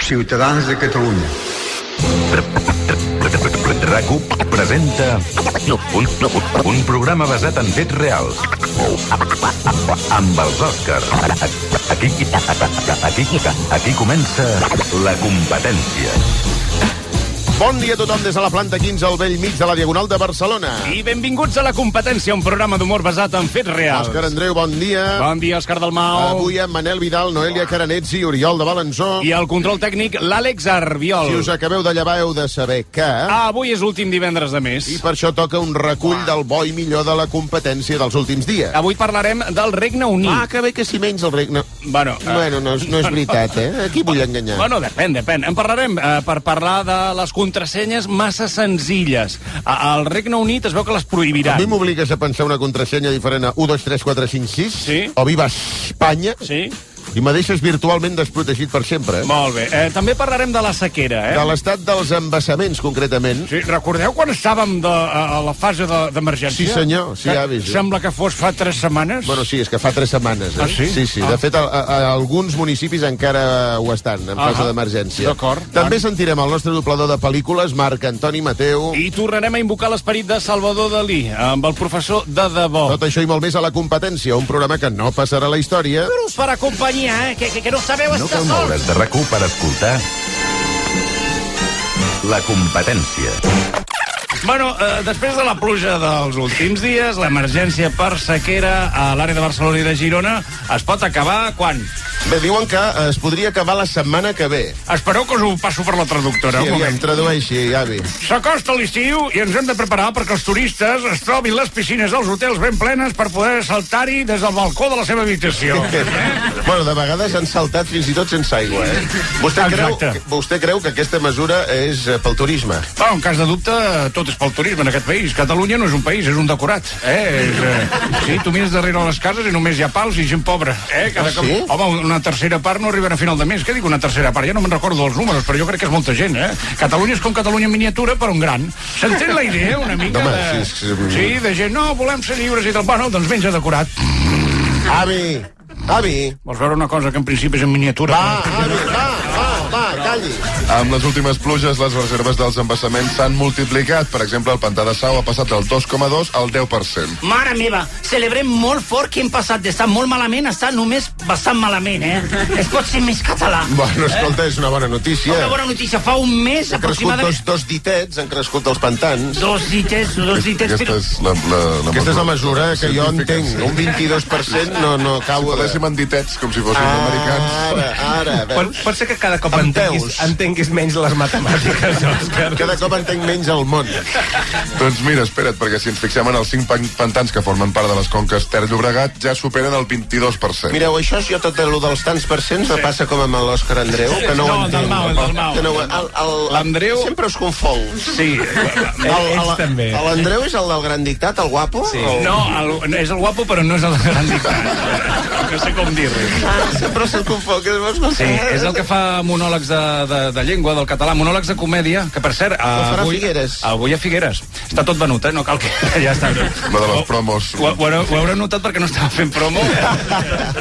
Ciutadans de Catalunya. RAC1 presenta un programa basat en fets reals amb els Òscars. Aquí comença La Competència. Bon dia a tothom des de la planta 15 al vell mig de la Diagonal de Barcelona. I benvinguts a La Competència, un programa d'humor basat en fets reals. Òscar Andreu, bon dia. Bon dia, Òscar Dalmau. Avui amb Manel Vidal, Noelia Caranets i Oriol de Balanzó. I el control tècnic, l'Àlex Arbiol. Si us acabeu de llevar, heu de saber que... Avui és l'últim divendres de mes. I per això toca un recull del bo i millor de la competència dels últims dies. Avui parlarem del Regne Unit. Que bé que si menys el Regne... Bueno, no és veritat, Aquí vull enganyar. Bueno, depèn. En parlarem per parlar de les contrasenyes massa senzilles. Al Regne Unit es veu que les prohibiran. A mi m'obligues a pensar una contrasenya diferent a 1, 2, 3, 4, 5, 6? Sí. O Viva Espanya? Sí. I me deixes virtualment desprotegit per sempre. Molt bé. També parlarem de la sequera, De l'estat dels embassaments, concretament. Sí, recordeu quan estàvem a la fase d'emergència? Sí, senyor, sí, avis. Sembla que fos fa 3 setmanes. Bueno, sí, és que fa 3 setmanes. Ah, sí? Sí. De fet, alguns municipis encara ho estan, en fase d'emergència. D'acord. També sentirem el nostre doblador de pel·lícules, Marc Antoni Mateu. I tornarem a invocar l'esperit de Salvador Dalí, amb el professor de debò. Tot això i molt més a La Competència, un programa que no passarà a la història. Però us farà companyia, que no sabeu No estar cal sols. moure's de RAC1 per escoltar La Competència. Bueno, després de la pluja dels últims dies, l'emergència per sequera a l'àrea de Barcelona i de Girona es pot acabar quan? Bé, diuen que es podria acabar la setmana que ve. Espereu que us ho passo per la traductora. Sí, aviam, tradueixi, avi. S'acosta l'estiu i ens hem de preparar perquè els turistes es trobin les piscines dels hotels ben plenes per poder saltar-hi des del balcó de la seva habitació. Bueno, de vegades han saltat fins i tot sense aigua, Vostè creu que aquesta mesura és pel turisme? En cas de dubte, tot és pel turisme en aquest país. Catalunya no és un país, és un decorat. Sí, tu mires darrere les cases i només hi ha pals i gent pobra. Sí? Home, una tercera part no arribarà a final de mes. Què dic una tercera part? Ja no me'n recordo dels números, però jo crec que és molta gent, Catalunya és com Catalunya en miniatura, però un gran. S'entén la idea, una mica Home, Sí, de gent, no, volem ser lliures i tal. Bueno, doncs menja decorat. Avi. Vols veure una cosa que en principi és en miniatura? Va, calli. Amb les últimes pluges, les reserves dels embassaments s'han multiplicat. Per exemple, el pantà de Sau ha passat del 2,2 al 10%. Mare meva, celebrem molt fort que hem passat d'estar molt malament a estar només bastant malament, Es pot ser més català. Bueno, escolta, és una bona notícia. Una bona notícia. Fa un mes Han crescut aproximadament... dos ditets, han crescut els pantans. Dos ditets, Aquesta però... és la Aquesta és la mesura que jo entenc. Sí. Un 22% no acabo de... Parléssim en ditets, com si fossin americans. Ara, veus? Pot ser que cada cop Amb peus. entenguis menys les matemàtiques, Òscar. Cada cop entenc menys el món. Doncs mira, espera't, perquè si ens fixem en els 5 pantans que formen part de les conques Ter-Llobregat, ja superen el 22%. Mireu, això és jo tot el dels tants percents me passa com amb l'Òscar Andreu, que no ho entenc. L'Andreu... Sempre us confong. Sí. Ells també. L'Andreu és el del gran dictat, el guapo? Sí. No, és el guapo, però no és el gran dictat. No sé com dir-li. Sempre se'l confong. Sí, és el que fa monòlegs de llengua, del català, monòlegs de comèdia, que per cert... farà a Figueres. Avui a Figueres. Està tot venut, no cal que... Ja està. Una de les promos. Ho haureu notat perquè no estava fent promo.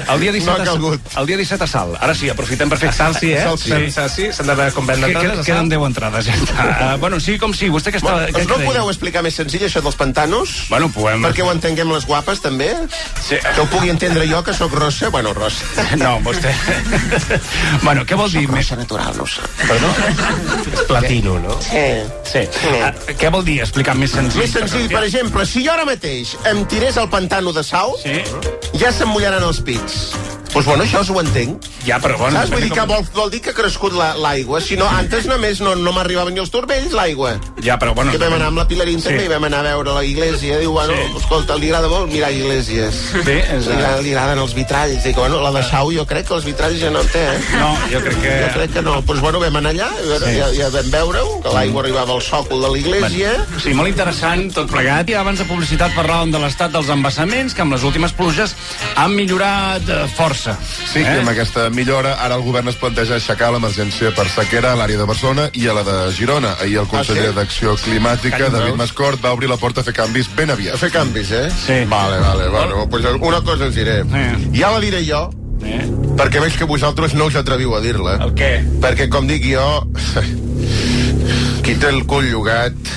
El dia 17 No ha calgut. El dia 17 a Salt. Ara sí, aprofitem per fer... Salt sí, Salt sí. S'han de convendre entrades. Queden 10 entrades, ja està. Bueno, sí, com sí. Vostè que està... Doncs no podeu explicar més senzill això dels pantanos? Bueno, podem... Perquè ho entenguem les guapes, també? Sí. Que ho pugui entendre jo, que sóc rossa? Bueno, rossa. No, vostè... Bueno, què vol dir? Rossa natural, no ho sé. Perdó? És platino, no? Sí. Què vol dir explicar més senzill? Més senzill, per exemple, si jo ara mateix em tirés al pantano de Sau, Sí. ja se'm mullaran els pits. Doncs bueno, això ho entenc. Ja, però bueno... Saps? Vull dir que vol dir que ha crescut l'aigua. Si no, antes només no m'arribaven ni els turmells, l'aigua. Ja, però bueno... Que vam anar amb la Pilarín també, i vam anar a veure la Iglesia. Diu, bueno, escolta, li agrada molt mirar Iglesias. Sí, és... Li agraden els vitralls. Dic, bueno, la de Sau jo crec que els vitralls ja no en té, No, jo crec que... Jo crec que no. Doncs bueno, vam anar allà, ja vam veure-ho, que l'aigua arribava al sòcol de l'Iglesia. Sí, molt interessant, tot plegat. I abans de publicitat parlàvem de l'estat dels embassaments, que amb les últimes pluges han millorat força. Sí, i amb aquesta millora, ara el govern es planteja aixecar l'emergència per sequera a l'àrea de Barcelona i a la de Girona. Ahir el conseller d'Acció Climàtica, David Mascort, va obrir la porta a fer canvis ben aviat. A fer canvis, Sí. Vale. Bueno, pues una cosa ens diré. Ja la diré jo. Perquè veig que vosaltres no us atreviu a dir-la. El què? Perquè, com dic jo, qui té el cul llogat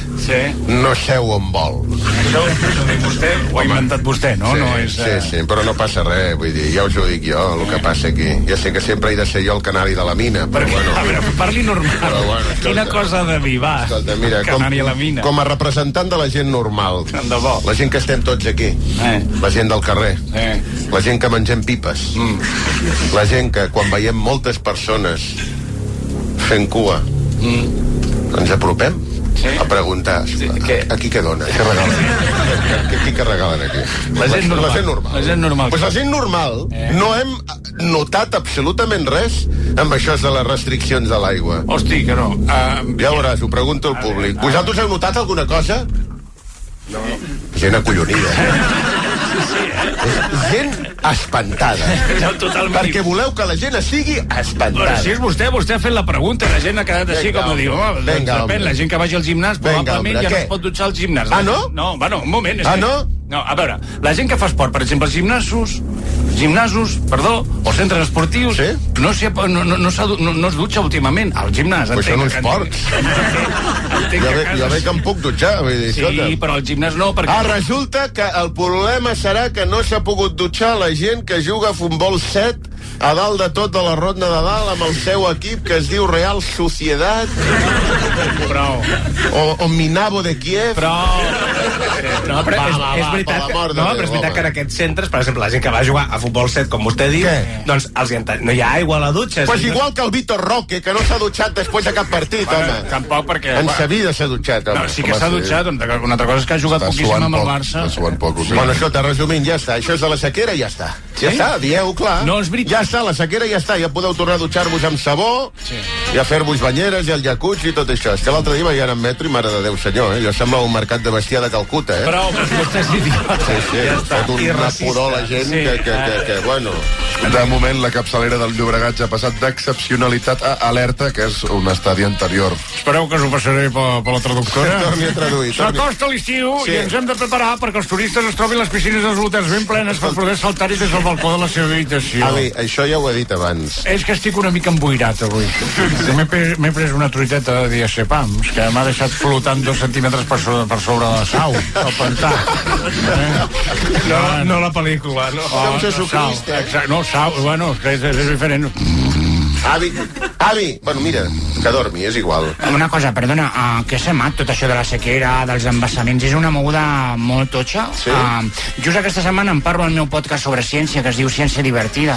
no seu on vol. Això ho diu vostè, ho ha inventat vostè, no? Sí, però no passa res, vull dir, ja us ho dic jo, el que passa aquí. Ja sé que sempre he de ser jo el canari de la mina, però bueno... A veure, parli normal. Bueno, quina cosa de dir, va. Escolta, mira, canari a la mina. Com a representant de la gent normal, la gent que estem tots aquí, la gent del carrer, la gent que mengem pipes, la gent que quan veiem moltes persones fent cua, ens apropem a preguntar aquí què dona, què regalen, què regalen aquí. La gent normal. Pues la gent normal no hem notat absolutament res amb això de les restriccions de l'aigua. Hosti, que no. Ja veuràs, ho pregunto al públic. Vosaltres heu notat alguna cosa? No. Gent acollonida. Gent espantada. Perquè voleu que la gent estigui espantada. Però si és vostè ha fet la pregunta, la gent ha quedat així com a dir, depèn, la gent que vagi al gimnàs probablement ja no es pot dutxar al gimnàs. Ah, no? No, bueno, un moment. Ah, no? No, a veure, la gent que fa esport, per exemple, els gimnasos, o centres esportius, no es dutxa últimament al gimnàs. Però això no és esport. Jo veig que em puc dutxar. Sí, però al gimnàs no, perquè... Resulta que el problema serà que no s'ha pogut dutxar la gent que juga a futbol 7 a dalt de tot de la ronda de dalt amb el seu equip que es diu Real Sociedad o Minavo de Kiev. No, però és veritat que en aquests centres, per exemple, la gent que va jugar a futbol 7, com vostè diu, doncs no hi ha aigua a la dutxa. Pues igual que el Víctor Roque, que no s'ha dutxat després de cap partit, home. Tampoc, perquè... En sa vida s'ha dutxat, home. Sí que s'ha dutxat, una altra cosa és que ha jugat poquíssim amb el Barça. Bueno, escolta, resumint, ja està. Això és de la sequera, ja està. Ja està, dieu, clar. No, és veritat. Ja està, la sequera ja està. Ja podeu tornar a dutxar-vos amb sabó, i a fer-vos banyeres, i el jacuzzi, i tot això. És que l'altre dia veient en metro, i mare de Déu senyor, allò sembla un mercat de bestiar de Calcuta, Però vostè és idiota. Sí, fot una pudor la gent que, bueno... De moment, la capçalera del Llobregat ja ha passat d'excepcionalitat a alerta, que és un estadi anterior. Espereu que us ho passaré per la traductora. Torni a traduir. S'acosta l'estiu i ens hem de preparar perquè els turistes es trobin les piscines dels hotels ben plenes per poder saltar-hi des del balcó de la seva habitació. Avi, això ja ho he dit abans. És que estic una mica emboirat avui. M'he pres una truiteta de diazepams que m'ha deixat flotant 2 centímetres per sobre la sau, el pantà. No la pel·lícula, no? Com Jesucrist, No, sau, bueno, és diferent. Avi, bueno, mira, que dormi, és igual. Una cosa, perdona, què s'ha amat tot això de la sequera, dels embassaments? És una moguda molt totxa. Sí? Just aquesta setmana em parlo al meu podcast sobre ciència, que es diu Ciència Divertida.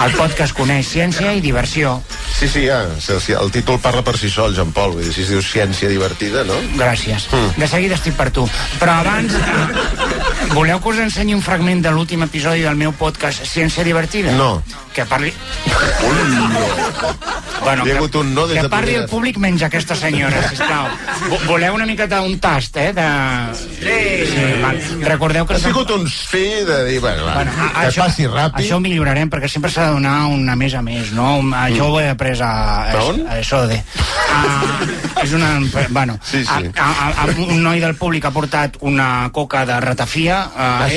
El podcast coneix ciència i diversió. Sí, ja, el títol parla per si sol, Jean Paul, vull dir, si es diu Ciència Divertida, no? Gràcies. De seguida estic per tu. Però abans, voleu que us ensenyi un fragment de l'últim episodi del meu podcast Ciència Divertida? No. Que parli... Bueno, hi ha hagut un no des de parli el públic menys aquesta senyora, sisplau. Voleu una miqueta un tast, Sí, val. Recordeu que... Ha sigut un fi de dir, bueno, que passi ràpid. Això ho millorarem, perquè sempre s'ha de donar una més a més, no? Això ho he après a SODE. És una... Bueno, un noi del públic ha portat una coca de ratafia.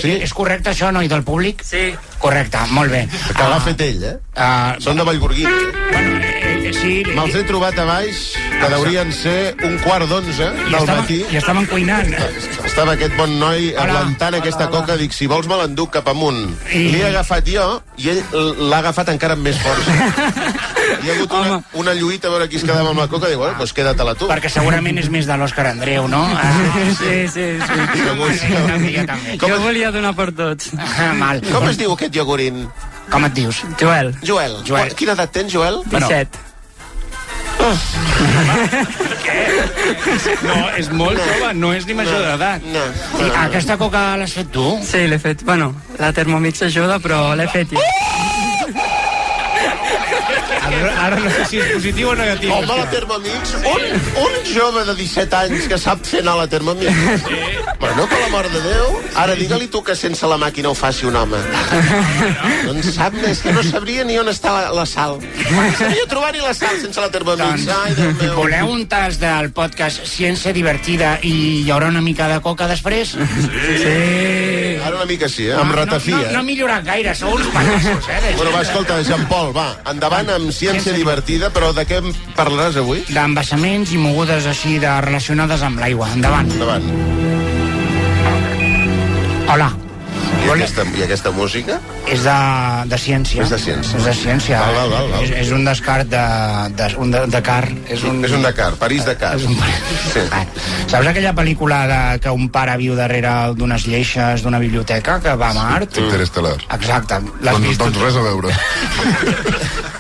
És correcte això, noi del públic? Sí. Correcte, molt bé. Que l'ha fet ell, Són de Vallgorguina, Sí. Me'ls he trobat a baix, que deurien ser 11:15 del matí. I estaven cuinant. Estava aquest bon noi aguantant aquesta coca, dic, si vols me l'enduc cap amunt. L'he agafat jo, i ell l'ha agafat encara amb més força. Hi ha hagut una lluita a veure qui es quedava amb la coca, diu, doncs queda-te-la tu. Perquè segurament és més de l'Òscar Andreu, no? Sí. Jo volia donar per tots. Com es diu aquest iogurín? Com et dius? Joel. Quina edat tens, Joel? 17. No, és molt jove, no és ni major d'edat. I aquesta coca l'has fet tu? Sí, l'he fet. Bueno, la Thermomix ajuda, però l'he fet jo. Ara no sé si és positiu o negatiu. Home, la Thermomix, un jove de 17 anys que sap fer anar a la Thermomix. Bueno, per l'amor de Déu, ara digue-li tu que sense la màquina ho faci un home. No en sap, és que no sabria ni on està la sal. No sabria trobar-hi la sal sense la Thermomix. Ai, Déu meu. Voleu un tas del podcast Ciència Divertida i hi haurà una mica de coca després? Sí. Ara una mica sí, amb ratafia. No ha millorat gaire, sou uns pallassos, Bueno, va, escolta, Jean-Paul, va, endavant amb Ciència Divertida, però de què parlaràs avui? D'embassaments i mogudes així relacionades amb l'aigua. Endavant. Endavant. Hola. I aquesta música? És de ciència. És de ciència. És de ciència. Val. És un descart un Dakar. És un Dakar, París-Dakar. Sí. Saps aquella pel·lícula que un pare viu darrere d'unes lleixes d'una biblioteca que va a Mart? Interestel·lar. Exacte. Doncs res a veure.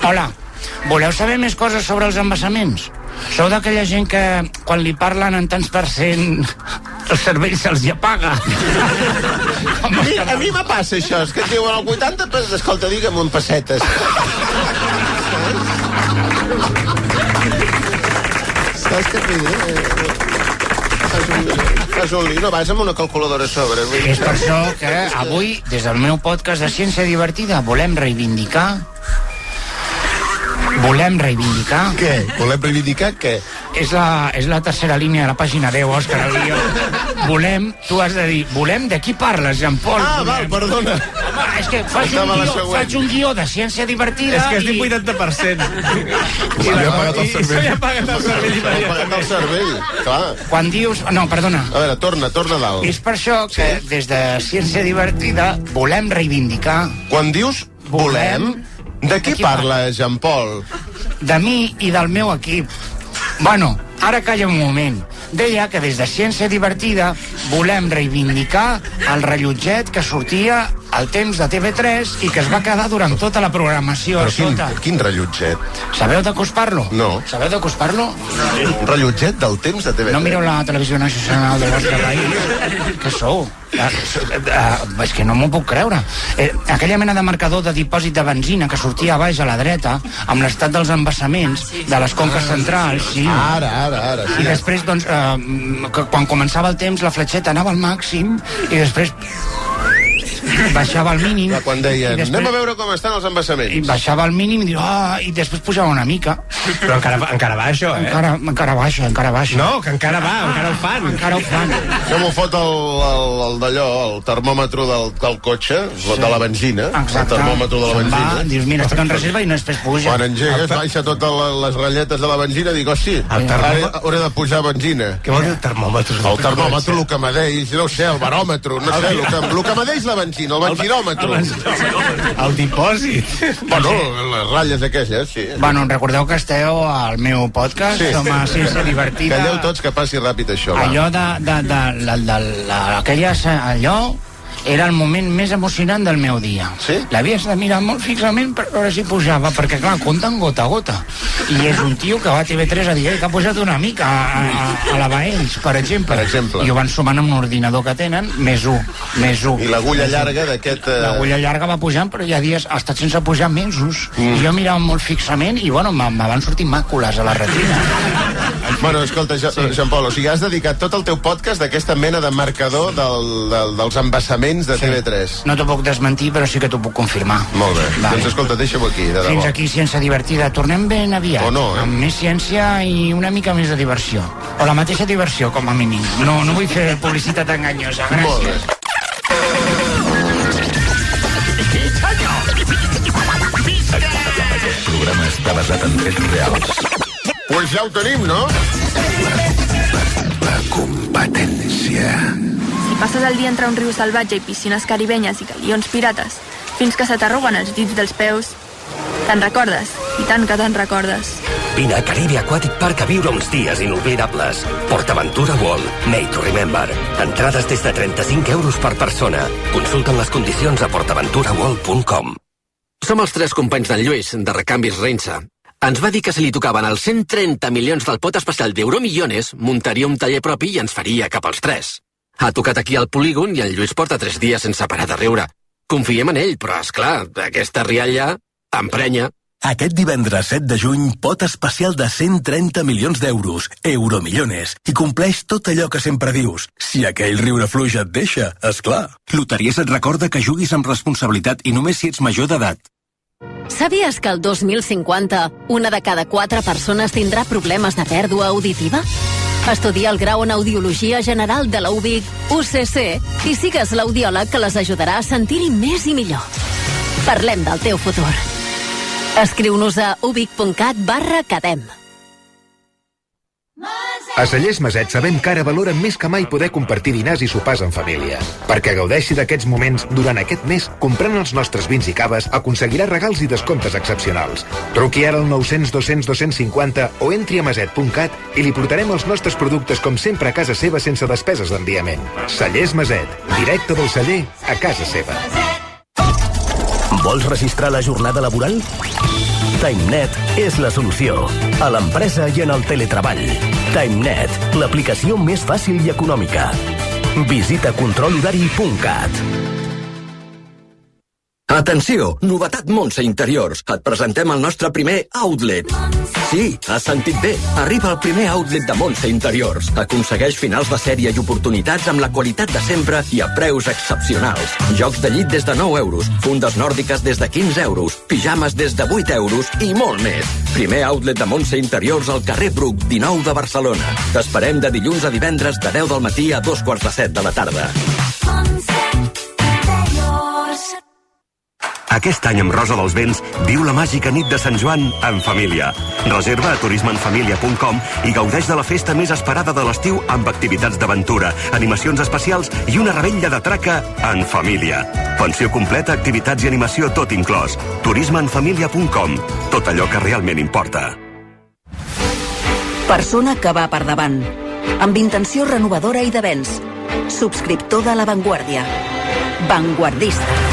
Hola, voleu saber més coses sobre els embassaments? Sou d'aquella gent que, quan li parlen en tants %, el cervell se'ls hi apaga. A mi me passa això, és que et diuen el 80, escolta, digue'm en pessetes. Saps què t'hi fas un lío, no vas amb una calculadora a sobre. És per això que avui, des del meu podcast de Ciència Divertida, volem reivindicar... Què? Volem reivindicar què? És la tercera línia de la pàgina 10, Òscar Alió. Tu has de dir, de qui parles, Jean-Paul? Val, perdona. Home, és que faig un guió de Ciència Divertida. És que es diu 80%. Se li ha apagat el cervell. Se li ha apagat el cervell. Se li ha apagat el cervell, clar. Quan dius... No, perdona. A veure, torna dalt. És per això que des de Ciència Divertida volem reivindicar... Quan dius volem... De qui parla, Jean-Paul? De mi i del meu equip. Bueno, ara calla un moment. Deia que des de Ciència Divertida volem reivindicar el rellotget que sortia al temps de TV3 i que es va quedar durant tota la programació. Però quin rellotget? Sabeu de què us parlo? No. Sabeu de què us parlo? Un rellotget del temps de TV3? No mireu la televisió nacional del vostre país? Què sou? És que no m'ho puc creure. Aquella mena de marcador de dipòsit de benzina que sortia a baix a la dreta amb l'estat dels embassaments de les conques centrals, sí. Ara. I després, doncs, quan començava el temps, la fletxeta anava al màxim i després baixava al mínim. Quan deien, anem a veure com estan els embassaments. I baixava al mínim i després pujava una mica. Però encara va això, Encara baixa. No, que encara va, encara ho fan. Això m'ho fot el d'allò, el termòmetre del cotxe, de la benzina. Exacte. El termòmetre de la benzina. Dius, mira, estic en reserva i després puja. Quan engegues, baixa totes les ratlletes de la benzina, dic, hosti, hauré de pujar benzina. Què vol dir el termòmetre? El termòmetre, el que medeix, no ho sé, el baròmetre, no sé, el que medeix la benzina, el benzinòmetre. El dipòsit. Bueno, les ratlles aquelles, sí. Bueno, recordeu que esteu al meu podcast, som a Ciència Divertida. Calleu tots que passi ràpid això, va. Allò era el moment més emocionant del meu dia. Sí? L'havies de mirar molt fixament per veure si pujava, perquè clar, compten gota a gota. I és un tio que va a TV3 a dir que ha pujat una mica a la Baells, per exemple. I ho van sumant amb un ordinador que tenen, més 1. I l'agulla llarga d'aquest... L'agulla llarga va pujant, però hi ha dies, ha estat sense pujar mesos. I jo mirava molt fixament i, bueno, me van sortir màcules a la retina. Bueno, escolta, Jean-Paul, o sigui, has dedicat tot el teu podcast d'aquesta mena de marcador dels embassaments de TV3. No t'ho puc desmentir, però sí que t'ho puc confirmar. Molt bé. Doncs escolta, deixa-ho aquí, de debò. Fins aquí, Ciència Divertida. Tornem ben aviat. O no, amb més ciència i una mica més de diversió. O la mateixa diversió, com a mínim. No vull fer publicitat enganyosa. Gràcies. Molt bé. Aquest programa està basat en fets reals. Pues ja ho tenim, no? La competència. Si passes el dia entre un riu salvatge i piscines caribenyes i galions pirates, fins que se t'arruguen els dits dels peus, te'n recordes, i tant que te'n recordes. Vine a Caribe Aquatic Park a viure uns dies inoblidables. PortAventura World, made to remember. Entrades des de 35 euros per persona. Consulten les condicions a portaventuraworld.com. Som els 3 companys d'en Lluís, de Recanvis Rensa. Ens va dir que si li tocaven els 130 milions del pot especial d'Euromillones, muntaria un taller propi i ens faria cap als 3. Ha tocat aquí al polígon i en Lluís porta 3 dies sense parar de riure. Confiem en ell, però, esclar, aquesta rialla emprenya. Aquest divendres 7 de juny, pot especial de 130 milions d'euros, Euromillones, i compleix tot allò que sempre dius. Si aquell riure fluix et deixa, esclar. Loteries et recorda que juguis amb responsabilitat i només si ets major d'edat. Sabies que el 2050 una de cada 4 persones tindrà problemes de pèrdua auditiva? Estudia el grau en Audiologia General de la UVic, UCC, i sigues l'audiòleg que les ajudarà a sentir-hi més i millor. Parlem del teu futur. Escriu-nos a uvic.cat/cadem. A Cellers Maset sabem que ara valoren més que mai poder compartir dinars i sopars en família. Perquè gaudeixi d'aquests moments, durant aquest mes, comprant els nostres vins i caves, aconseguirà regals i descomptes excepcionals. Truqui ara al 900 200 250 o entri a maset.cat i li portarem els nostres productes com sempre a casa seva sense despeses d'enviament. Cellers Maset, directe del celler a casa seva. Vols registrar la jornada laboral? TimeNet és la solució. A l'empresa i en el teletreball. TimeNet, l'aplicació més fàcil i econòmica. Visita controlhorari.cat. Atenció! Novetat Montse Interiors. Et presentem el nostre primer outlet. Sí, has sentit bé. Arriba el primer outlet de Montse Interiors. Aconsegueix finals de sèrie i oportunitats amb la qualitat de sempre i a preus excepcionals. Jocs de llit des de 9 euros, fundes nòrdiques des de 15 euros, pijames des de 8 euros i molt més. Primer outlet de Montse Interiors al carrer Bruc, 19 de Barcelona. T'esperem de dilluns a divendres de 10 del matí a 2:45 de la tarda. Aquest any amb Rosa dels Vents viu la màgica nit de Sant Joan en família. Reserva a turismenfamilia.com i gaudeix de la festa més esperada de l'estiu amb activitats d'aventura, animacions especials i una revetlla de traca en família. Pensió completa, activitats i animació tot inclòs. turismenfamilia.com. Tot allò que realment importa. Persona que va per davant. Amb intenció renovadora i de vents. Subscriptor de La Vanguardia. Vanguardista.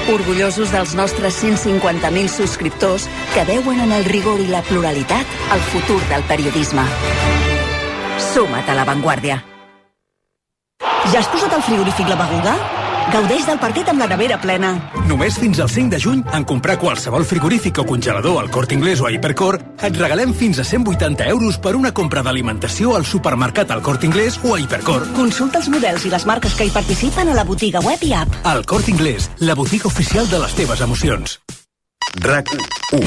Orgullosos dels nostres 150.000 subscriptors que veuen en el rigor i la pluralitat el futur del periodisme. Suma't a La Vanguardia. Ja has posat al frigorífic la beguda? Gaudeix del partit amb la nevera plena. Només fins al 5 de juny, en comprar qualsevol frigorífic o congelador al Corte Inglés o a Hipercor, et regalem fins a 180 euros per una compra d'alimentació al supermercat al Corte Inglés o a Hipercor. Consulta els models i les marques que hi participen a la botiga web i app. Al Corte Inglés, la botiga oficial de les teves emocions. RAC1.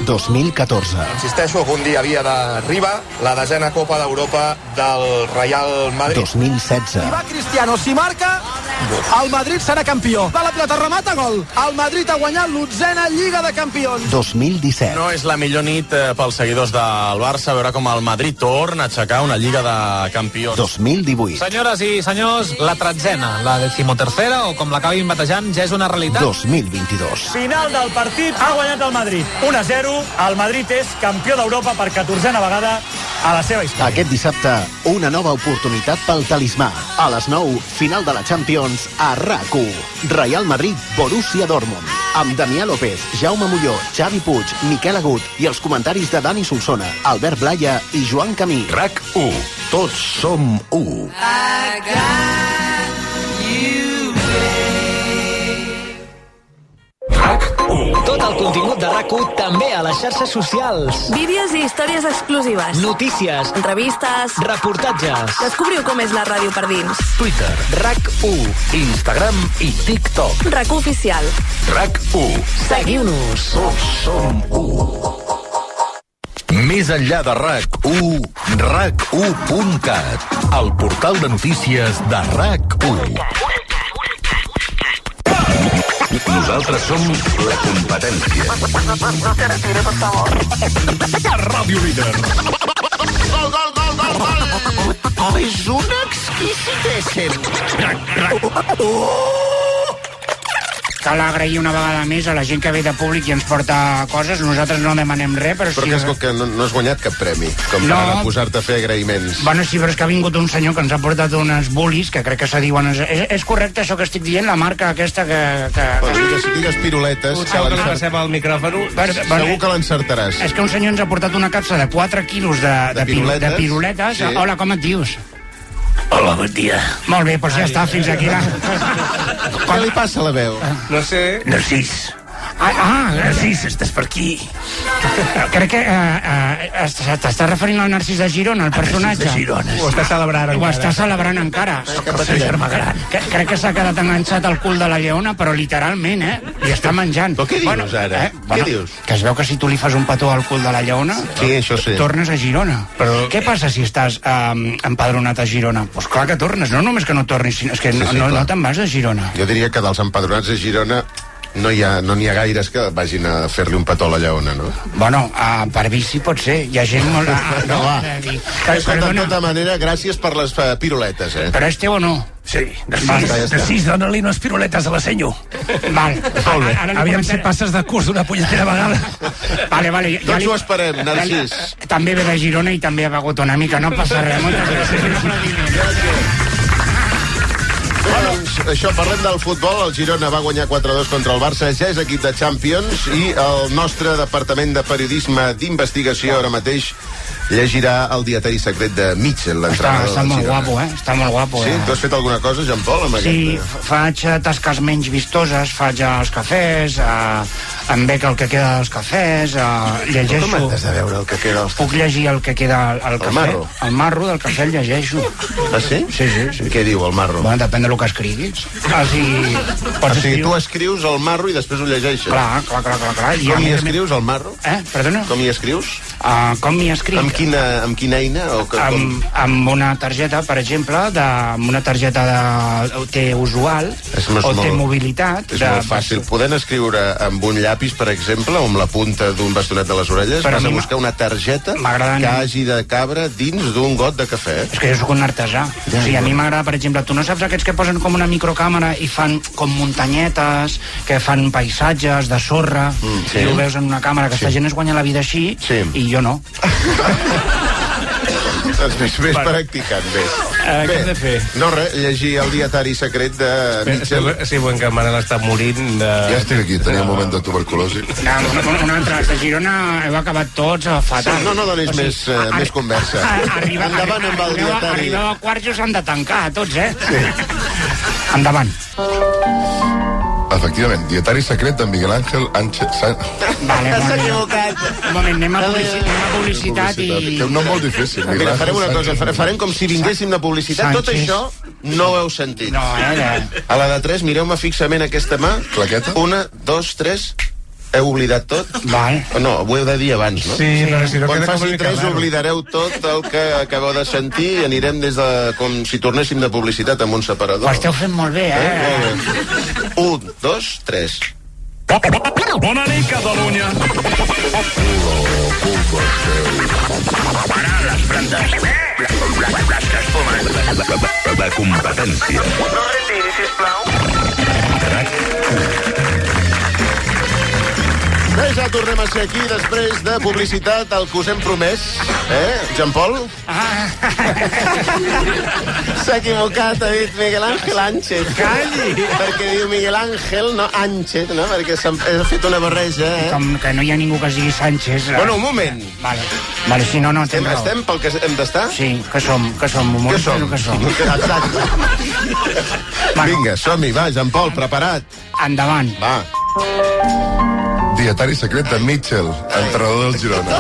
2014. Insisteixo que un dia havia d'arribar la desena Copa d'Europa del Real Madrid. 2016. I va Cristiano, si marca, el Madrid serà campió. Va la pilota, remata, gol. El Madrid ha guanyat l'11a Lliga de Campions. 2017. No és la millor nit pels seguidors del Barça veure com el Madrid torna a aixecar una Lliga de Campions. 2018. Senyores i senyors, la tretzena, la decimotercera, o com l'acabin batejant, ja és una realitat. 2022. Final del partit, ha guanyat el Madrid. 1-0, el Madrid és campió d'Europa per 14a vegada a la seva història. Aquest dissabte, una nova oportunitat pel talismà. A les 9, final de la Champions a RAC1. Real Madrid, Borussia Dortmund. Amb Damià López, Jaume Molló, Xavi Puig, Miquel Agut i els comentaris de Dani Solsona, Albert Blaya i Joan Camí. RAC1. Tots som u. Tot el contingut de RAC1 també a les xarxes socials. Vídeos i històries exclusives. Notícies. Entrevistes. Reportatges. Descobriu com és la ràdio per dins. Twitter. RAC1. Instagram i TikTok. RAC1 oficial. RAC1. Seguiu-nos. Tots som u. Més enllà de RAC1, RAC1.cat. El portal de notícies de RAC1. Nosaltres som la competència. Ràdio Líder. Gol, gol, gol, gol, gol! Oh, és un exquisitéssim. Cal agrair una vegada més a la gent que ve de públic i ens porta coses. Nosaltres no demanem res, però que és que no has guanyat cap premi, com per ara posar-te a fer agraïments. Bueno, sí, però és que ha vingut un senyor que ens ha portat unes bulis, que crec que se diuen... És correcte això que estic dient, la marca aquesta que... Bueno, si digues piruletes... Potser que li passem al micròfon. Segur que l'encertaràs. És que un senyor ens ha portat una capsa de 4 quilos de piruletes. Sí. Hola, com et dius? Hola, bon dia. Molt bé, doncs ja està, fins aquí la... Què li passa a la veu? No sé... Narcís. Narcís, estàs per aquí. Crec que t'estàs referint al Narcís de Girona, el personatge. Narcís de Girona, sí. Ho està celebrant encara. Ho està celebrant encara. El seu germà gran. Crec que s'ha quedat enganxat al cul de la lleona, però literalment, I està menjant. Però què dius, ara? Què dius? Que es veu que si tu li fas un petó al cul de la lleona, sí, això sí, tornes a Girona. Però què passa si estàs empadronat a Girona? Doncs clar que tornes, no només que no tornis, sinó és que no te'n vas a Girona. Jo diria que dels empadronats a Girona no n'hi ha gaires que vagin a fer-li un petó a la lleona, no? Bueno, per bici pot ser. Hi ha gent molt... No, va. De tota manera, gràcies per les piruletes, Però és teu o no? Sí, Narcís, dona-li unes piruletes a la senyo. Val. Aviam si passes de curs d'una punyetera vegada. Vale. Tots ho esperem, Narcís. També ve de Girona i també ha begut una mica, no passa res. Moltes gràcies. Doncs això, parlem del futbol. El Girona va guanyar 4-2 contra el Barça, ja és equip de Champions, i el nostre departament de periodisme d'investigació ara mateix llegirà el dietari secret de Mitchell, l'entrenador Està molt guapo, Està molt guapo. Sí? Tu has fet alguna cosa, Jean-Paul, amb Sí, faig tasques menys vistoses, faig els cafès, em bec el que queda dels cafès, llegeixo... Com has de veure el que queda dels cafès? Puc llegir el que queda al cafè? marro? El marro del cafè el llegeixo. Ah, sí? Sí. Què diu el marro? Bueno, depèn del que escriguis. O sigui, tu escrius el marro i després ho llegeixes. Clar. Com hi escrius, el marro? Perdona? Com hi escrius? Com m'hi escric? Amb quina eina? Amb una targeta, per exemple, amb una targeta de T usual o T mobilitat. És molt fàcil. Podent escriure amb un llapis, per exemple, o amb la punta d'un bastonet de les orelles, vas a buscar una targeta que hagi de cabre dins d'un got de cafè. És que jo sóc un artesà. O sigui, a mi m'agrada, per exemple, tu no saps aquests que posen com una microcàmera i fan com muntanyetes, que fan paisatges de sorra, i ho veus en una càmera, aquesta gent es guanya la vida així, i jo no. Doncs vés practicant, vés. Què hem de fer? No, res, llegir el dietari secret de Mitchell. Sí, bueno, que Manel està morint de... Ja estic aquí, tenia un moment de tuberculosi. Un altre, de Girona heu acabat tots fatal. No donis més conversa. Endavant amb el dietari. Arribeu a quarts i us han de tancar, tots, Sí. Endavant. Efectivament, dietari secret de Miguel Ángel Ánchez. T'has equivocat. Un moment, anem a publicitat i... Té un nom molt difícil. Mira, farem una cosa, farem com si vinguéssim de publicitat. Tot això no ho heu sentit. No, A la de 3, mireu-me fixament aquesta mà. Claqueta? 1, 2, 3... Heu oblidat tot? Val. No, ho heu de dir abans, no? Sí, però si no quan queda faci 3 oblidareu tot el que acabeu de sentir i anirem des de com si tornéssim de publicitat amb un separador. Ho esteu fent molt bé, Molt bé. 1, 2, 3. Bona nit, Catalunya. Les plantes. Les que es fumen. La competència. No retiri, sisplau. Bé, ja tornem a ser aquí després de publicitat, el que us hem promès. Jean-Paul? S'ha equivocat, ha dit Miguel Ángel Ánchez. Calli! Perquè diu Miguel Ángel, no Ánchez, no? Perquè s'ha fet una barreja, Com que no hi ha ningú que es digui Sánchez. Bueno, un moment. Vale, si no, estem pel que hem d'estar? Sí, que som. Què som? Exacte. Vinga, som-hi, va, Jean-Paul, preparat. Endavant. Va. Dietari secret de Mitchell, entrenador del Girona.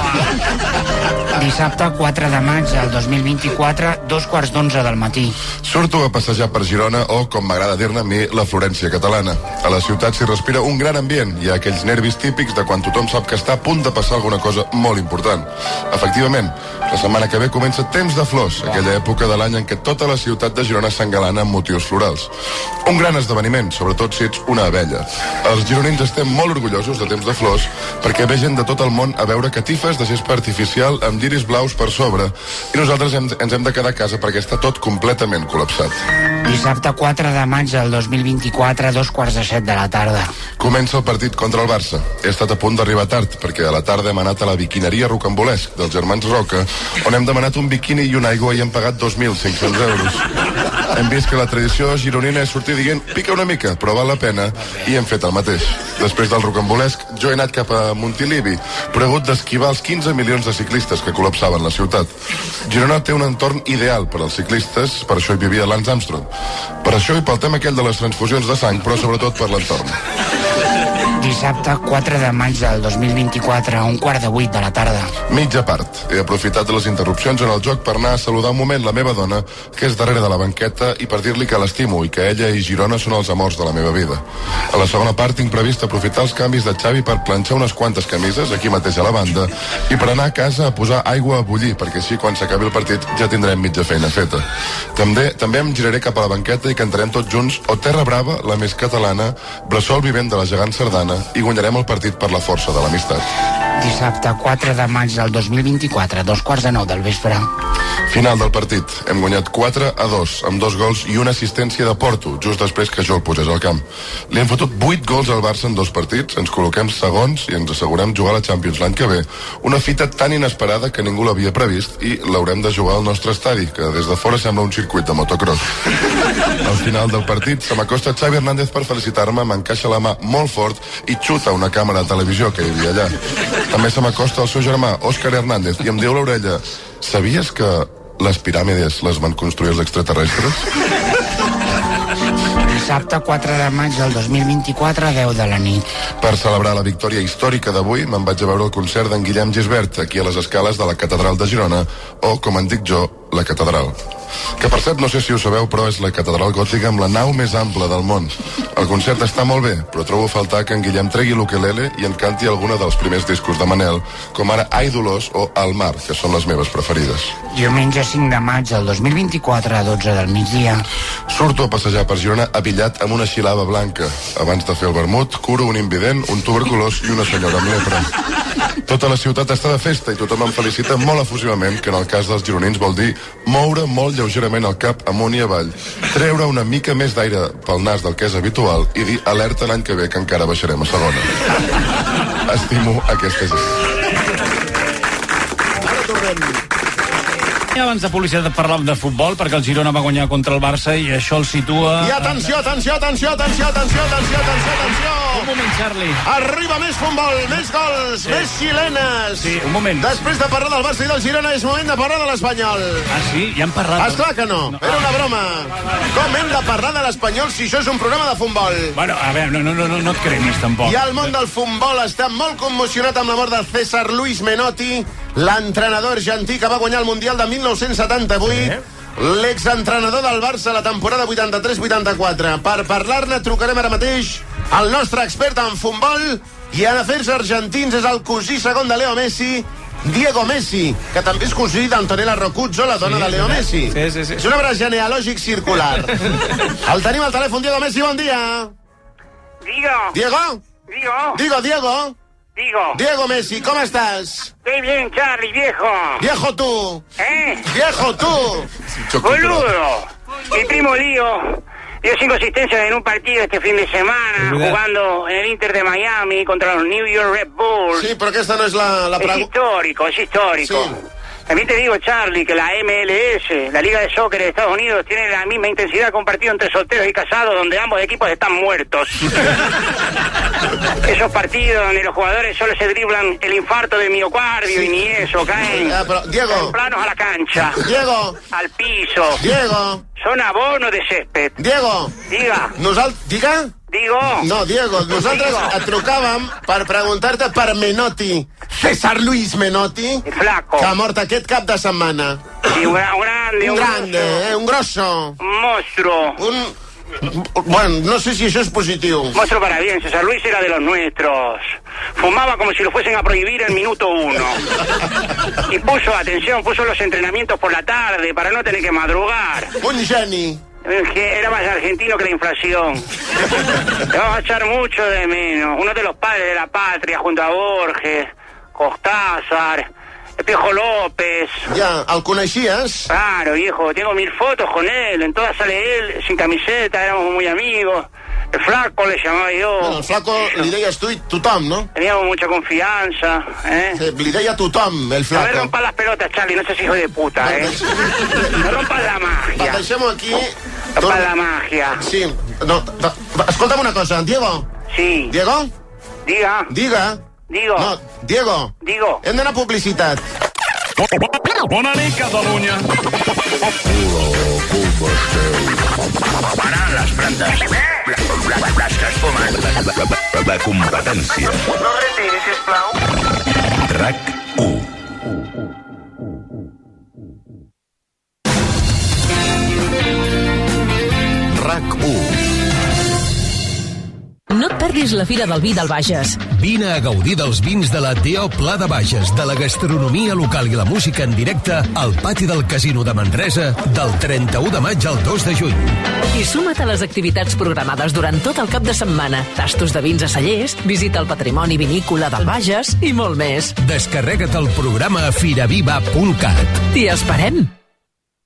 Dissabte 4 de maig del 2024, 2:15 del matí. Surto a passejar per Girona o, com m'agrada dir-ne a mi, la Florència catalana. A la ciutat s'hi respira un gran ambient. Hi ha aquells nervis típics de quan tothom sap que està a punt de passar alguna cosa molt important. Efectivament, la setmana que ve comença Temps de Flors, aquella època de l'any en què tota la ciutat de Girona s'engalana amb motius florals. Un gran esdeveniment, sobretot si ets una abella. Els gironins estem molt orgullosos de Temps de Flors perquè ve gent de tot el món a veure catifes de gespa artificial amb iris blaus per sobre i nosaltres ens hem de quedar a casa perquè està tot completament col·lapsat. Dissabte 4 de maig del 2024, 2:15 de la tarda. Comença el partit contra el Barça. He estat a punt d'arribar tard perquè a la tarda hem anat a la biquineria Rocambolesc dels germans Roca, on hem demanat un biquini i una aigua i hem pagat 2.500 euros. Hem vist que la tradició gironina és sortir dient pica una mica, però val la pena, i hem fet el mateix. Després del Rocambolesc, jo he anat cap a Montilivi, però he hagut d'esquivar els 15 milions de ciclistes que col·lapsaven la ciutat. Girona té un entorn ideal per als ciclistes, per això hi vivia Lance Armstrong. Per això i pel tema aquell de les transfusions de sang, però sobretot per l'entorn. Dissabte 4 de maig del 2024, a 7:15 de la tarda. Mitja part. He aprofitat de les interrupcions en el joc per anar a saludar un moment la meva dona, que és darrere de la banqueta, i per dir-li que l'estimo i que ella i Girona són els amors de la meva vida. A la segona part tinc previst aprofitar els canvis de Xavi per planxar unes quantes camises aquí mateix a la banda i per anar a casa a posar aigua a bullir, perquè així quan s'acabi el partit ja tindrem mitja feina feta. També em giraré cap a la banqueta i cantarem tots junts O Terra Brava, la més catalana, Bressol vivent de la gegant Sardana, i guanyarem el partit per la força de l'amistat. Dissabte 4 de maig del 2024, 8:45 del vespre. Final del partit. Hem guanyat 4-2, amb 2 gols i una assistència de Porto, just després que jo el posés al camp. Li hem fotut 8 gols al Barça en 2 partits, ens col·loquem segons i ens assegurem jugar a la Champions l'any que ve. Una fita tan inesperada que ningú l'havia previst i l'haurem de jugar al nostre estadi, que des de fora sembla un circuit de motocross. Al final del partit se m'acosta Xavi Hernández per felicitar-me, m'encaixa la mà molt fort i xuta una càmera de televisió que hi havia allà. També se m'acosta el seu germà, Òscar Hernández, i em diu a l'orella: sabies que les piràmides les van construir els extraterrestres? Dissabte 4 de maig del 2024, 10 de la nit. Per celebrar la victòria històrica d'avui, me'n vaig a veure el concert d'en Guillem Gisbert, aquí a les escales de la Catedral de Girona, o, com en dic jo, la Catedral. Que, per cert, no sé si ho sabeu, però és la catedral gòtica amb la nau més ampla del món. El concert està molt bé, però trobo a faltar que en Guillem tregui l'ukelele i en canti alguna dels primers discos de Manel, com ara Ai Dolors o Al Mar, que són les meves preferides. Diumenge 5 de maig del 2024, a 12 del migdia. Surto a passejar per Girona abillat amb una xilava blanca. Abans de fer el vermut, curo un invident, un tuberculós i una senyora amb lepra. Tota la ciutat està de festa i tothom em felicita molt efusivament, que en el cas dels gironins vol dir moure molt lleugerament el cap amunt i avall, treure una mica més d'aire pel nas del que és habitual i dir alerta l'any que ve que encara baixarem a segona. Estimo aquesta gent. Ara tornem. Abans de publicitat parlàvem de futbol perquè el Girona va guanyar contra el Barça i això el situa... I atenció! Un moment, Charlie. Arriba més futbol, més gols, més xilenes. Sí, un moment. Després de parlar del Barça i del Girona és moment de parlar de l'Espanyol. Ah, sí? Ja han parlat? Esclar que no. Era una broma. Com hem de parlar de l'Espanyol si això és un programa de futbol? Bueno, a veure, no et cremis tampoc. I el món del futbol està molt commocionat amb la mort del César Luis Menotti, l'entrenador argentí que va guanyar el Mundial de 1978, l'exentrenador del Barça la temporada 83-84. Per parlar-ne trucarem ara mateix al nostre expert en futbol i en afers argentins, és el cosí segon de Leo Messi, Diego Messi, que també és cosí d'Antonella Roccuzzo, la dona de Leo Messi. Sí. És un arbre genealògic circular. El tenim al telèfon. Diego Messi, bon dia. Diego. Diego Messi, ¿cómo estás? Estoy bien, Charlie, viejo. Viejo tú. Viejo tú. Boludo. Mi primo Lío dio 5 asistencias en un partido este fin de semana, jugando en el Inter de Miami contra los New York Red Bulls. Sí, pero que esta no es la pregunta. Es histórico. Sí. También te digo, Charlie, que la MLS, la Liga de Soccer de Estados Unidos, tiene la misma intensidad que un partido entre solteros y casados, donde ambos equipos están muertos. Esos partidos donde los jugadores solo se driblan el infarto de miocardio y ni eso, caen planos a la cancha. Al piso. Són abono de césped. Diego. Diga. Diga? No, Diego, nosaltres et trucàvem per preguntar-te per Menotti. César Luis Menotti. El flaco. Que ha mort aquest cap de setmana. Sí, un grande. Un grosso. Un monstruo. Bueno, no sé si això és positiu. Monstruo para bien, César Luis era de los nuestros. Fumaba como si lo fuesen a prohibir en minuto 1. Y puso los entrenamientos por la tarde para no tener que madrugar. Un geni. Que era más argentino que la inflación. Te vamos a echar mucho de menos. Uno de los padres de la patria, junto a Borges, Cortázar, el Piojo López. Ya, ¿el coneixies? Claro, viejo, tengo 1000 fotos con él. En todas sale él, sin camiseta, éramos muy amigos. El flaco le llamaba yo. Bueno, el flaco li deies tu i tothom, no? Teníamos mucha confianza, Sí, li deia tothom, el flaco. A ver, rompas las pelotas, Charlie, no seas hijo de puta, No rompas la magia. Deixem-ho aquí. Rompas la magia. Sí, no, escolta'm una cosa, Diego. Sí. Diego? Diga. Digo. No, Diego. Digo. Hem d'anar a publicitat. Bona nit, Catalunya. Paran les plantes. Les que es fumen. La competència. No retiri, sisplau. RAC 1. RAC 1. No et perdis la Fira del Vi del Bages. Vine a gaudir dels vins de la D.O. Pla de Bages, de la gastronomia local i la música en directe al pati del Casino de Manresa del 31 de maig al 2 de juny. I suma't a les activitats programades durant tot el cap de setmana. Tastos de vins a cellers, visita al patrimoni vinícola del Bages i molt més. Descarrega't el programa a firaviva.cat. T'hi esperem!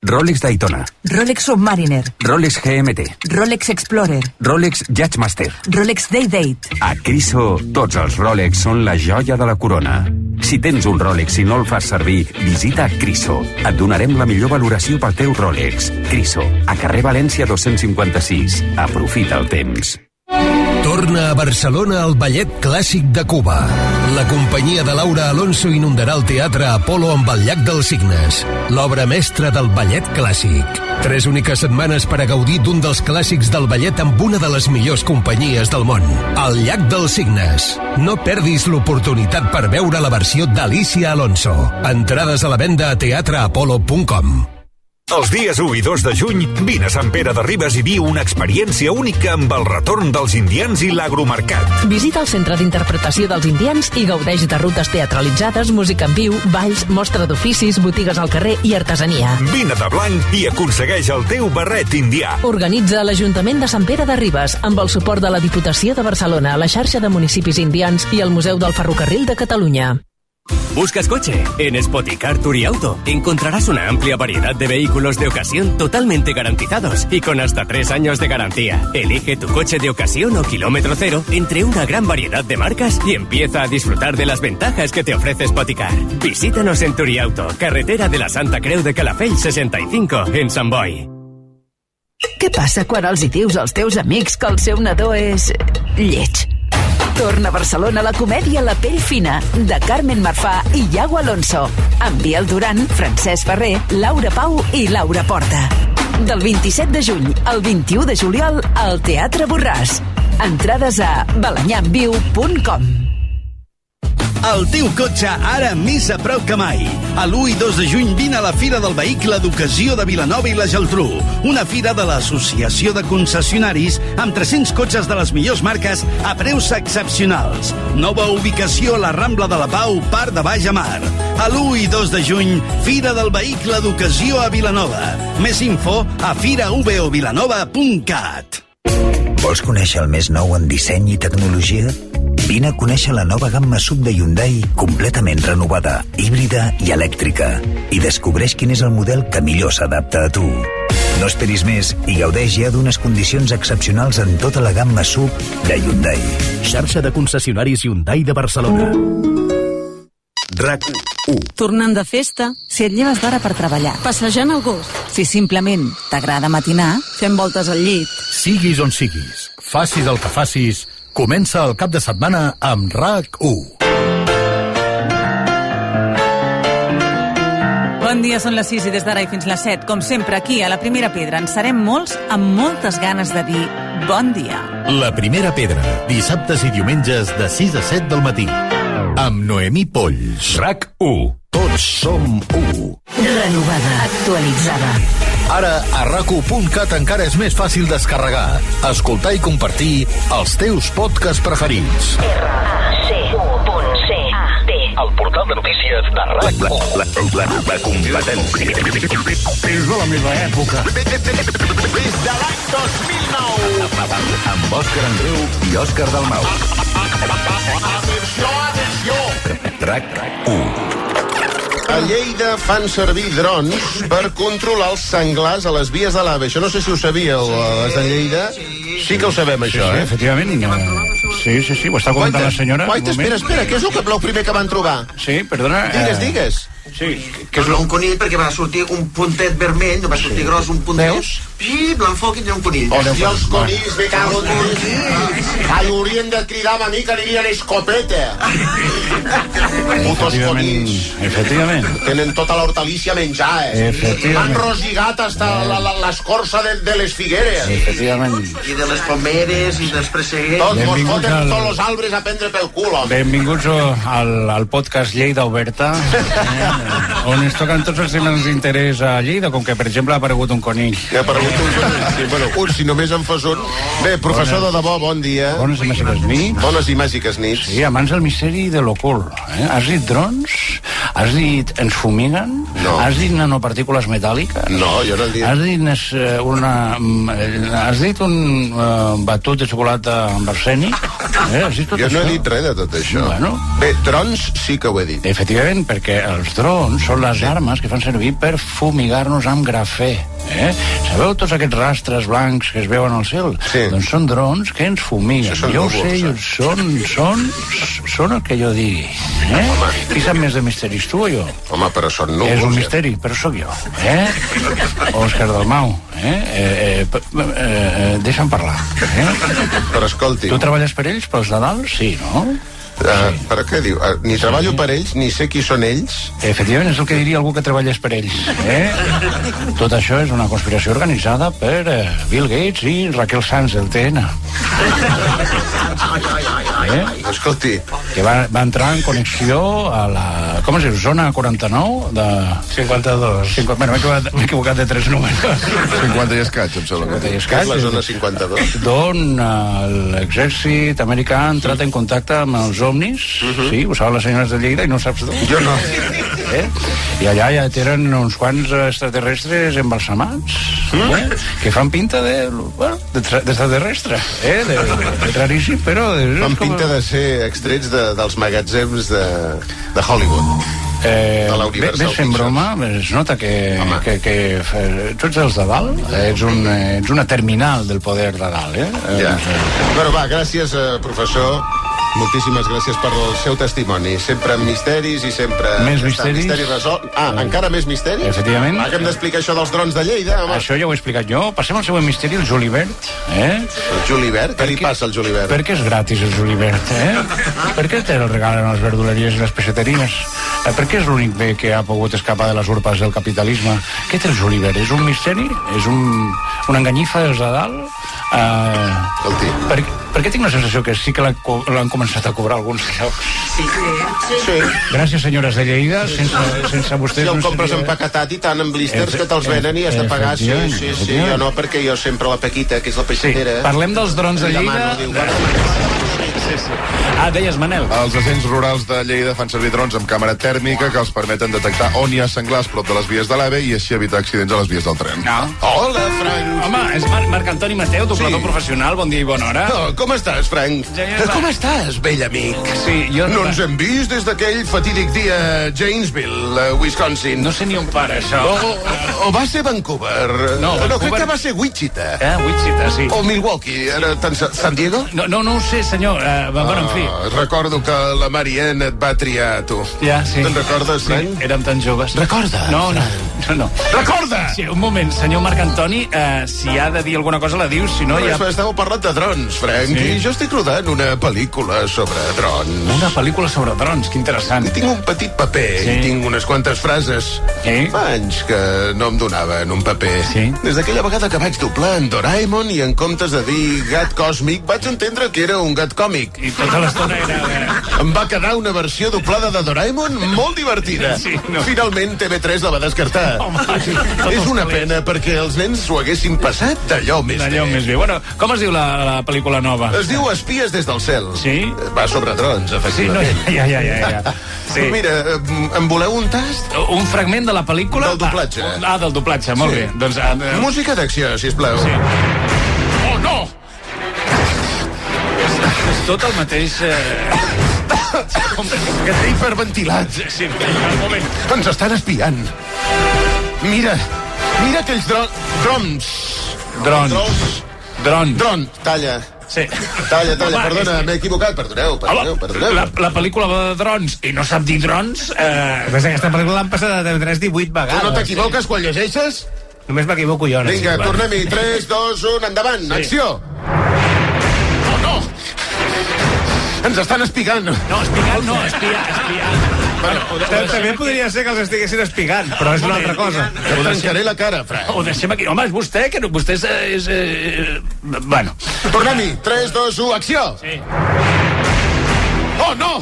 Rolex Daytona, Rolex Submariner, Rolex GMT, Rolex Explorer, Rolex Judgemaster. Rolex Day-Date. A Criso, tots els Rolex són la joia de la corona. Si tens un Rolex i no el fas servir, visita Criso. Et donarem la millor valoració pel teu Rolex. Criso, a carrer València 256. Aprofita el temps. Torna a Barcelona el Ballet Clàssic de Cuba. La companyia de Laura Alonso inundarà el Teatre Apolo amb el Llac dels Cignes, l'obra mestra del ballet clàssic. 3 úniques setmanes per a gaudir d'un dels clàssics del ballet amb una de les millors companyies del món, el Llac dels Cignes. No perdis l'oportunitat per veure la versió d'Alicia Alonso. Entrades a la venda a teatreapolo.com. Els dies 1 i 2 de juny, vine a Sant Pere de Ribes i viu una experiència única amb el retorn dels indians i l'agromercat. Visita el Centre d'Interpretació dels Indians i gaudeix de rutes teatralitzades, música en viu, balls, mostra d'oficis, botigues al carrer i artesania. Vine de blanc i aconsegueix el teu barret indià. Organitza l'Ajuntament de Sant Pere de Ribes amb el suport de la Diputació de Barcelona, la xarxa de municipis indians i el Museu del Ferrocarril de Catalunya. ¿Buscas coche? En Spoticar Turiauto encontrarás una amplia variedad de vehículos de ocasión totalmente garantizados y con hasta 3 años de garantía. Elige tu coche de ocasión o kilómetro cero entre una gran variedad de marcas y empieza a disfrutar de las ventajas que te ofrece Spoticar. Visítanos en Turiauto, carretera de la Santa Creu de Calafell 65, en Sant Boi. Què passa quan els hi dius als teus amics que el seu nadó és lleig? Torna a Barcelona la comèdia La pell fina, de Carmen Marfà i Iago Alonso, amb Biel Duran, Francesc Ferrer, Laura Pau i Laura Porta. Del 27 de juny al 21 de juliol al Teatre Borràs. Entrades a balanyamviu.com. El teu cotxe ara més a prop que mai. A l'1 i 2 de juny vine a la Fira del Vehicle d'Ocasió de Vilanova i la Geltrú, una fira de l'Associació de Concessionaris amb 300 cotxes de les millors marques a preus excepcionals. Nova ubicació a la Rambla de la Pau, Parc de Baix a Mar. A l'1 i 2 de juny, Fira del Vehicle d'Ocasió a Vilanova. Més info a firaovilanova.cat. Vols conèixer el més nou en disseny i tecnologia? Vine a conèixer la nova gamma SUV de Hyundai completament renovada, híbrida i elèctrica. I descobreix quin és el model que millor s'adapta a tu. No esperis més i gaudeix ja d'unes condicions excepcionals en tota la gamma SUV de Hyundai. Xarxa de concessionaris Hyundai de Barcelona. RAC 1. Tornant de festa, si et lleves d'hora per treballar, passejant el gos, si simplement t'agrada matinar, fent voltes al llit. Siguis on siguis, facis el que facis, comença el cap de setmana amb RAC 1. Bon dia, són les 6 i des d'ara i fins les 7, com sempre, aquí a La Primera Pedra en serem molts amb moltes ganes de dir bon dia. La Primera Pedra, dissabtes i diumenges de 6 a 7 del matí. Amb Noemí Polls. RAC 1. Tots som 1. Renovada, actualitzada. Ara, a RAC1.cat encara és més fàcil descarregar, escoltar i compartir els teus podcasts preferits. RAC1.cat. El portal de notícies de RAC1. La competència. És de la meva època. Des de l'any 2009. Amb Òscar Andreu i Òscar Dalmau. Atenció! RAC1. A Lleida fan servir drons per controlar els senglars a les vies de l'AVE. Això no sé si ho sabíeu, les de Lleida. Sí que ho sabem, això, sí, efectivament. Sí, ho està comentant la senyora. Espera, què és el que plou primer que van trobar? Sí, perdona. Digues. Sí. Un conill perquè va sortir un puntet vermell, no va sortir gros, un puntet. Veus? I l'enfoquen i un conill. Hòstia, els conills, me cago en tu. L'haurien de cridar a mi que li dirien escopeta. Putos conills. Efectivament. Tenen tota l'hortalícia menjada. M'han rosigat hasta l'escorça de les figueres. Efectivament. I de les pomeres i dels presseguers. Tots mos foten tots els arbres a prendre pel cul, home. Benvinguts al podcast Lleida Oberta, on es toquen tots els temes d'interès a Lleida, com que, per exemple, ha aparegut un conill. Ha aparegut un conill, sí. Bueno, un, si només en fas un. Bé, professor de debò, bon dia. Bones i màgiques nits. Bones i màgiques nits. Sí, amants del misteri i de l'ocult. Has dit drons? Has dit ens fumiguen? No. Has dit nanopartícules metàl·liques? No, jo no he dit. Has dit un batut de xocolata amb arsènic? Has dit tot jo això? no he dit res de tot això. Bueno. Bé, drons sí que ho he dit. Efectivament, perquè els drons són les armes que fan servir per fumigar-nos amb grafè. Sabeu tots aquests rastres blancs que es veuen al cel? Sí. Doncs són drons que ens fumiguen. Jo ho sé, són el que jo digui. Qui sap més de misteris, tu o jo? Home, però són núvols. És un misteri, però sóc jo. Òscar Dalmau. Deixa'm parlar. Però escolti. Tu treballes per ells, pels de dalt? Sí, no? Però què diu? Ni treballo per ells, ni sé qui són ells. Efectivament, és el que diria algú que treballés per ells. Tot això és una conspiració organitzada per Bill Gates i Raquel Sanz, del TN. Escolti. Que va entrar en connexió a la... Com es diu? Zona 49 de... 52. Bueno, m'he equivocat de 3 números. 50 i escaig, em sembla. 50 i escaig. La zona 52. D'on l'exèrcit americà ha entrat en contacte amb els ovnis, sí, ho saben les senyores de Lleida i no saps d'on. Jo no. I allà ja tenen uns quants extraterrestres embalsamats, que fan pinta d'extraterrestre, de raríssim, però... Fan pinta de ser extrets dels magatzems de Hollywood. De la Universal. Ves fent broma, es nota que tu ets els de dalt, ets una terminal del poder de dalt, Ja. Bueno, va, gràcies, professor. Moltíssimes gràcies per el seu testimoni. Sempre amb misteris i sempre... Més misteris? Misteri resolt. Encara més misteri? Efectivament. Que hem d'explicar això dels drons de Lleida, home. Això ja ho he explicat jo. Passem al següent misteri, el Julivert. El Julivert? Què li passa al Julivert? Per què és gratis el Julivert, Per què te el regalen a les verduleries i les peixateries? Per què és l'únic bé que ha pogut escapar de les urpes del capitalisme? Què té el Julivert? És un misteri? És una enganyifa dels de dalt? Per què tinc la sensació que sí que l'han començat a cobrar alguns llocs? Sí. Gràcies, senyores de Lleida. Sense vostès... Si el compres empaquetat i tant amb blisters que te'ls venen i has de pagar. Sí. Jo no, perquè jo sempre la Paquita, que és la peixatera... Parlem dels drons de Lleida. Deies, Manel. Els agents rurals de Lleida fan servir drons amb càmera tèrmica que els permeten detectar on hi ha senglars prop de les vies de l'AVE i així evitar accidents a les vies del tren. Hola, Frank. Home, és Marc Antoni Mateu, doblador professional. Bon dia i bona hora. Com estàs, Frank? Com estàs, vell amic? Sí, jo... No ens hem vist des d'aquell fatídic dia a Janesville, Wisconsin. No sé ni on para, això. O va ser Vancouver? No, crec que va ser Wichita. Wichita, sí. O Milwaukee. Era San Diego? No ho sé, senyor. Bueno, en fi. Recordo que la Marianne et va triar a tu. Ja, sí. Te'n recordes, Frank? Sí, érem tan joves. Recorda? No. Recorda! Sí, un moment, senyor Marc Antoni, si ha de dir alguna cosa la dius, si no ja... Estàveu parlant de drons, Frank, i jo estic rodant una pel·lícula sobre drons. Una pel·lícula sobre drons, que interessant. I tinc un petit paper, i tinc unes quantes frases. Fa anys que no em donaven un paper. Des d'aquella vegada que vaig doblar en Doraemon i en comptes de dir gat còsmic, vaig entendre que era un gat còmic. I tota l'estona era... Em va quedar una versió doblada de Doraemon molt divertida. Finalment TV3 la va descartar. És una pena perquè els nens s'ho haguessin passat d'allò més bé. Bueno, com es diu la pel·lícula nova? Es diu Espies des del cel. Sí? Va sobre drons, efectivament. Ja. Sí. Mira, em voleu un tast? Un fragment de la pel·lícula? Del doblatge. Del doblatge, molt bé. Doncs, música d'acció, sisplau. Sí. Oh, no! És tot el mateix... Que t'he hiperventilat. Sí, un moment. Ens estan espiant. Mira aquells drons. Dron, talla. Sí. Talla, perdona, m'he equivocat, perdoneu. La pel·lícula va de drons i no sap dir drons... Aquesta pel·lícula l'han passat a TV3 18 vegades. Tu no t'equivoques quan llegeixes? Només m'equivoco jo. Vinga, tornem-hi. 3, 2, 1, endavant. Acció. Oh, no! Ens estan espigant. No, espigant no, espiant. També podria ser que els estiguessin espigant, però és una altra cosa. Ho trencaré la cara, Fran. Ho deixem aquí. Home, és vostè, que vostè és... Bueno. Tornem-hi. 3, 2, 1, acció. Sí. Oh, no!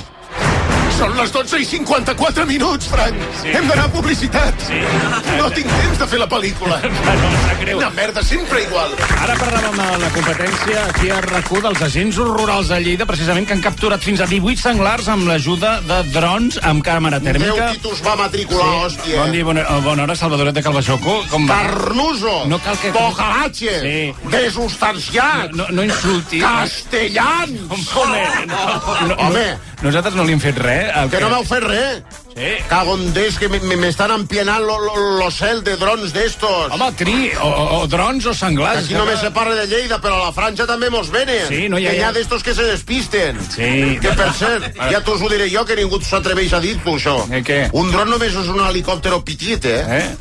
Són les 12 i 54 minuts, Frank. Sí. Hem d'anar a publicitat. Sí. No tinc temps de fer la pel·lícula. No, sap greu. Una merda, sempre igual. Ara parlàvem de la competència aquí a RAC1 dels agents rurals de Lleida, precisament, que han capturat fins a 18 senglars amb l'ajuda de drons amb càmera tèrmica. 10 títols va matricular, hòstia. Bon dia, bona hora, Salvadoret de Calvajoco. Carnuso. No cal que... Bocarache. Sí. Desustanciat. No insulti. Castellans. Home. Nosaltres no li hem fet res. Que no m'heu fet res. Sí. Cagondés, que m'estan empienant lo cel de drons d'estos. Home, o drons o senglars. Aquí només se parla de Lleida, però a la Franja també mos venen. Sí, no hi ha... Que hi ha d'estos que se despisten. Sí. Que, per cert, ja t'us ho diré jo, que ningú s'atreveix a dir-t'ho, això. Què? Un dron només és un helicòptero petit,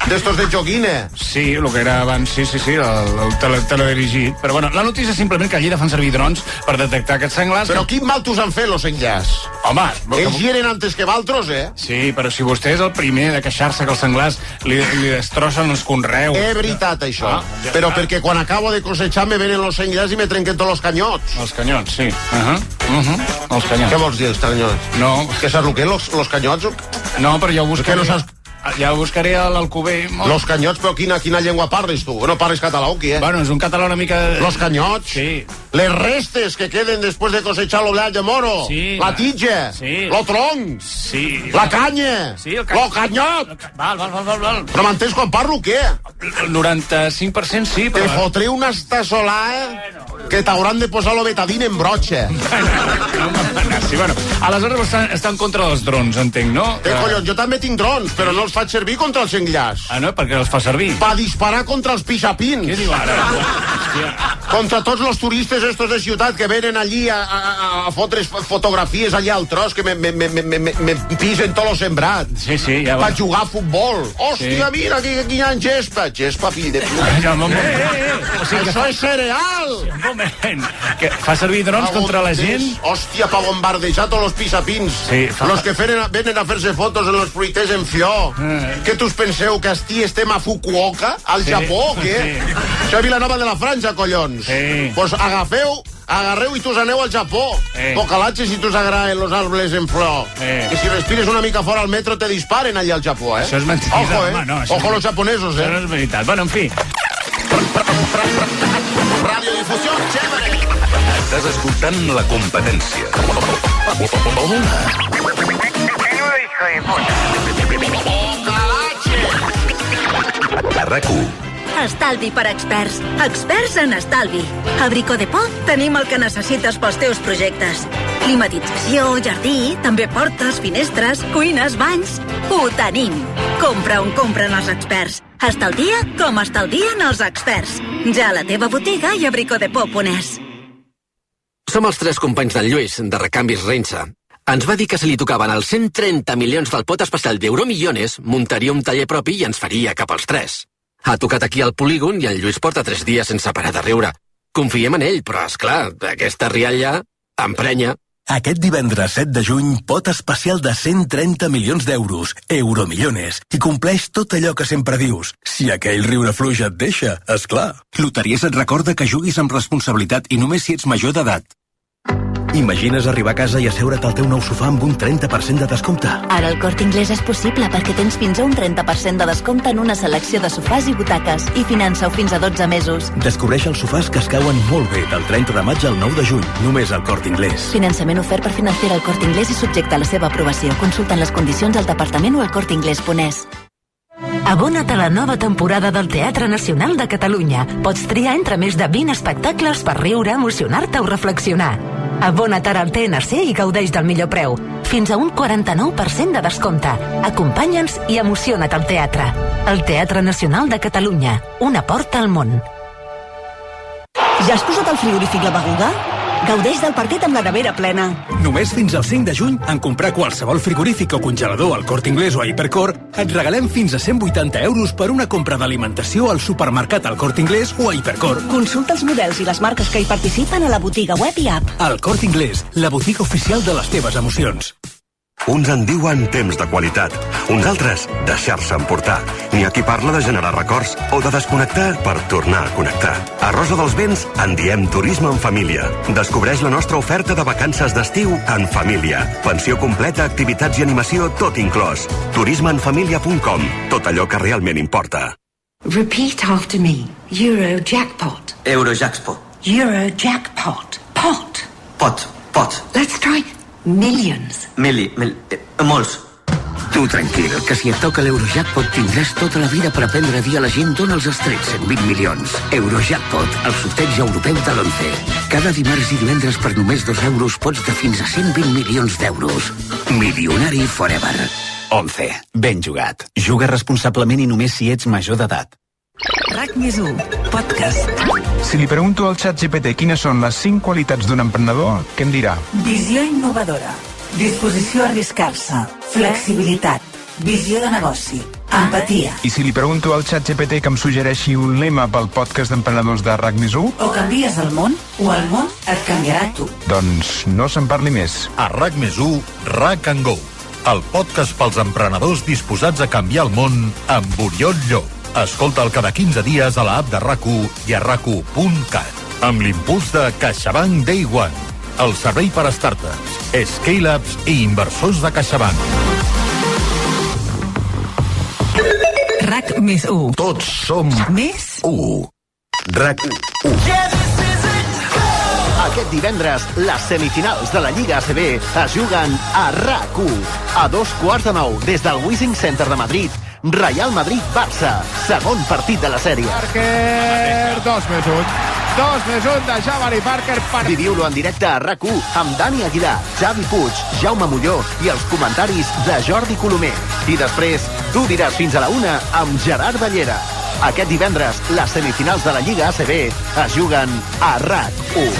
d'estos de joguina. Sí, el que era abans, sí, el teledirigit. Però, bueno, la notícia és simplement que a Lleida fan servir drons per detectar aquests senglars. Però quin mal t'us han fet, los enllaç? Home... Ells hi eren antes que valtros, Sí, però si vostè és el primer de queixar-se que els senglars li destrossen els conreus. És veritat, això. Però perquè quan acabo de cosechar me venen los senglars i me trenquen tots els canyots. Els canyots, sí. Els canyots. Què vols dir, els canyots? No. Que saps el que, los canyots? No, però ja ho buscaré. Que no saps... Ja ho buscaré a l'Alcover. Los canyots, però quina llengua parles tu? No parles català o què? Bueno, és un català una mica... Los canyots? Sí. Les restes que queden després de cosechar l'oblat de moro. Sí. La titxa. Sí. Lo tronc. Sí. La canya. Sí, lo canyot. Val. Però m'entens quan parlo, què? El 95% sí, però... Te fotré una estasolada que t'hauran de posar lo betadine en brotxa. Sí, bueno. Aleshores estan contra els drons, entenc, no? Collons, jo també tinc drons, però no els faig servir contra els senglars. Ah, no? Per què els fa servir? Pa disparar contra els pixapins. Què diu ara? Contra tots els turistes estos de ciutat que venen allí a fotre's fotografies allà al tros, que me pisen tot lo sembrat. Sí, ja va. Pa jugar a futbol. Hòstia, mira, aquí hi ha gespa. Gespa, fill de puta. Això és cereal. Un moment. Que fa servir drons contra la gent? Hòstia, pa bombardejar tots els pixapins. Sí. Los que venen a fer-se fotos en los fruiters en flor. Què t'us penseu, que estem a Fukuoka, al Japó, o què? Això és Vilanova de la Franja, collons. Pues agarreu i tus aneu al Japó. Bocalatges si tus agraden los árboles en flor. Que si respires una mica fora al metro te disparen allà al Japó, Això és mentida. Ojo, Ojo los japonesos, Això no és veritat. Bueno, en fi. Radiodifusió, chévere. Estàs escoltant La Competència. A RAC1. Estalvi per experts. Experts en estalvi. A Bricodepò tenim el que necessites pels teus projectes. Climatització, jardí, també portes, finestres, cuines, banys... Ho tenim. Compra on compren els experts. Estalvia com estalvien els experts. Ja a la teva botiga i a bricodepò.es. Som els 3 companys d'en Lluís, de Recanvis Reinsa. Ens va dir que si li tocaven els 130 milions del pot especial d'Euromillones, muntaria un taller propi i ens faria cap als 3. Ha tocat aquí al polígon i en Lluís porta 3 dies sense parar de riure. Confiem en ell, però, esclar, aquesta rialla emprenya. Aquest divendres 7 de juny, pot especial de 130 milions d'euros, Euromillones, i compleix tot allò que sempre dius. Si aquell riure fluix et deixa, esclar. Loteries et recorda que juguis amb responsabilitat i només si ets major d'edat. Imagines arribar a casa i asseure't al teu nou sofà amb un 30% de descompte? Ara el Corte Inglés és possible perquè tens fins a un 30% de descompte en una selecció de sofàs i butaques i finança-ho fins a 12 mesos. Descobreix els sofàs que es cauen molt bé del 30 de maig al 9 de juny, només al Corte Inglés. Finançament ofert per Financera al Corte Inglés i subjecte a la seva aprovació. Consulten les condicions al departament o al corteinglés.es. Abona't a la nova temporada del Teatre Nacional de Catalunya. Pots triar entre més de 20 espectacles per riure, emocionar-te o reflexionar. Abona't ara al TNC i gaudeix del millor preu. Fins a un 49% de descompte. Acompanya'ns i emociona't al teatre. El Teatre Nacional de Catalunya. Una porta al món. Ja has posat al frigorífic la beguda? Gaudeix del partit amb la nevera plena. Només fins al 5 de juny, en comprar qualsevol frigorífic o congelador al Corte Inglés o a Hipercor, et regalem fins a 180 euros per una compra d'alimentació al supermercat al Corte Inglés o a Hipercor. Consulta els models i les marques que hi participen a la botiga web i app. El Corte Inglés, la botiga oficial de les teves emocions. Uns en diuen temps de qualitat, uns altres deixar-se emportar. N'hi ha qui parla de generar records o de desconnectar per tornar a connectar. A Rosa dels Vents en diem turisme en família. Descobreix la nostra oferta de vacances d'estiu en família. Pensió completa, activitats i animació, tot inclòs. turismeenfamilia.com. Tot allò que realment importa. Repeat after me. Eurojackpot. Eurojackpot. Eurojackpot. Pot. Pot. Let's try millions. Molts. Tu tranquil, que si et toca l'Eurojackpot tindràs tota la vida per aprendre a dir a la gent d'on els has tret 120 milions. Eurojackpot, el sorteig europeu de l'11. Cada dimarts i divendres per només 2 euros pots de fins a 120 milions d'euros. Milionari forever. 11. Ben jugat. Juga responsablement i només si ets major d'edat. RAC+1, podcast. Si li pregunto al ChatGPT quines són les 5 qualitats d'un emprenedor, què em dirà? Visió innovadora, disposició a arriscar-se, flexibilitat, visió de negoci, empatia. I si li pregunto al ChatGPT que em suggereixi un lema pel podcast d'emprenedors de RAC+1? O canvies el món, o el món et canviarà a tu. Doncs no se'n parli més. A RAC+1, RAC & Go, el podcast pels emprenedors disposats a canviar el món amb Oriol Llop. Escolta'l cada 15 dies a l'app de RAC1 i a RAC1.cat. Amb l'impuls de CaixaBank Day One, el servei per a startups, scale-ups i inversors de CaixaBank. RAC+1. Tots som més 1. RAC1. Aquest divendres, les semifinals de la Lliga ACB es juguen a RAC1. A 8:15 des del Wishing Center de Madrid, Real Madrid-Barça, segon partit de la sèrie. Parker, 2+1. 2+1 de Jabari Parker. Viviu-lo en directe a RAC1 amb Dani Aguilar, Xavi Puig, Jaume Molló i els comentaris de Jordi Colomer. I després, tu diràs fins a la 1 amb Gerard Ballera. Aquest divendres, les semifinals de la Lliga ACB es juguen a RAC1.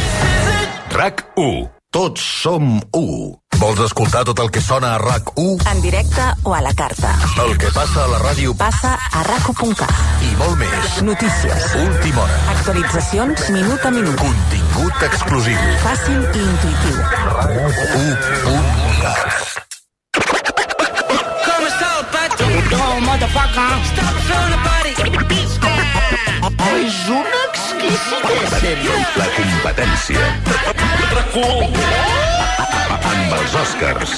RAC1. Tots som 1. Vols escoltar tot el que sona a RAC1? En directe o a la carta. El que passa a la ràdio Passa a RAC1.cat. I molt més. Notícies. Última hora. Actualitzacions minut a minut. Contingut exclusiu. Fàcil i intuïtiu. RAC1.cat. És una exquisitesa. La competència. Amb els Oscars.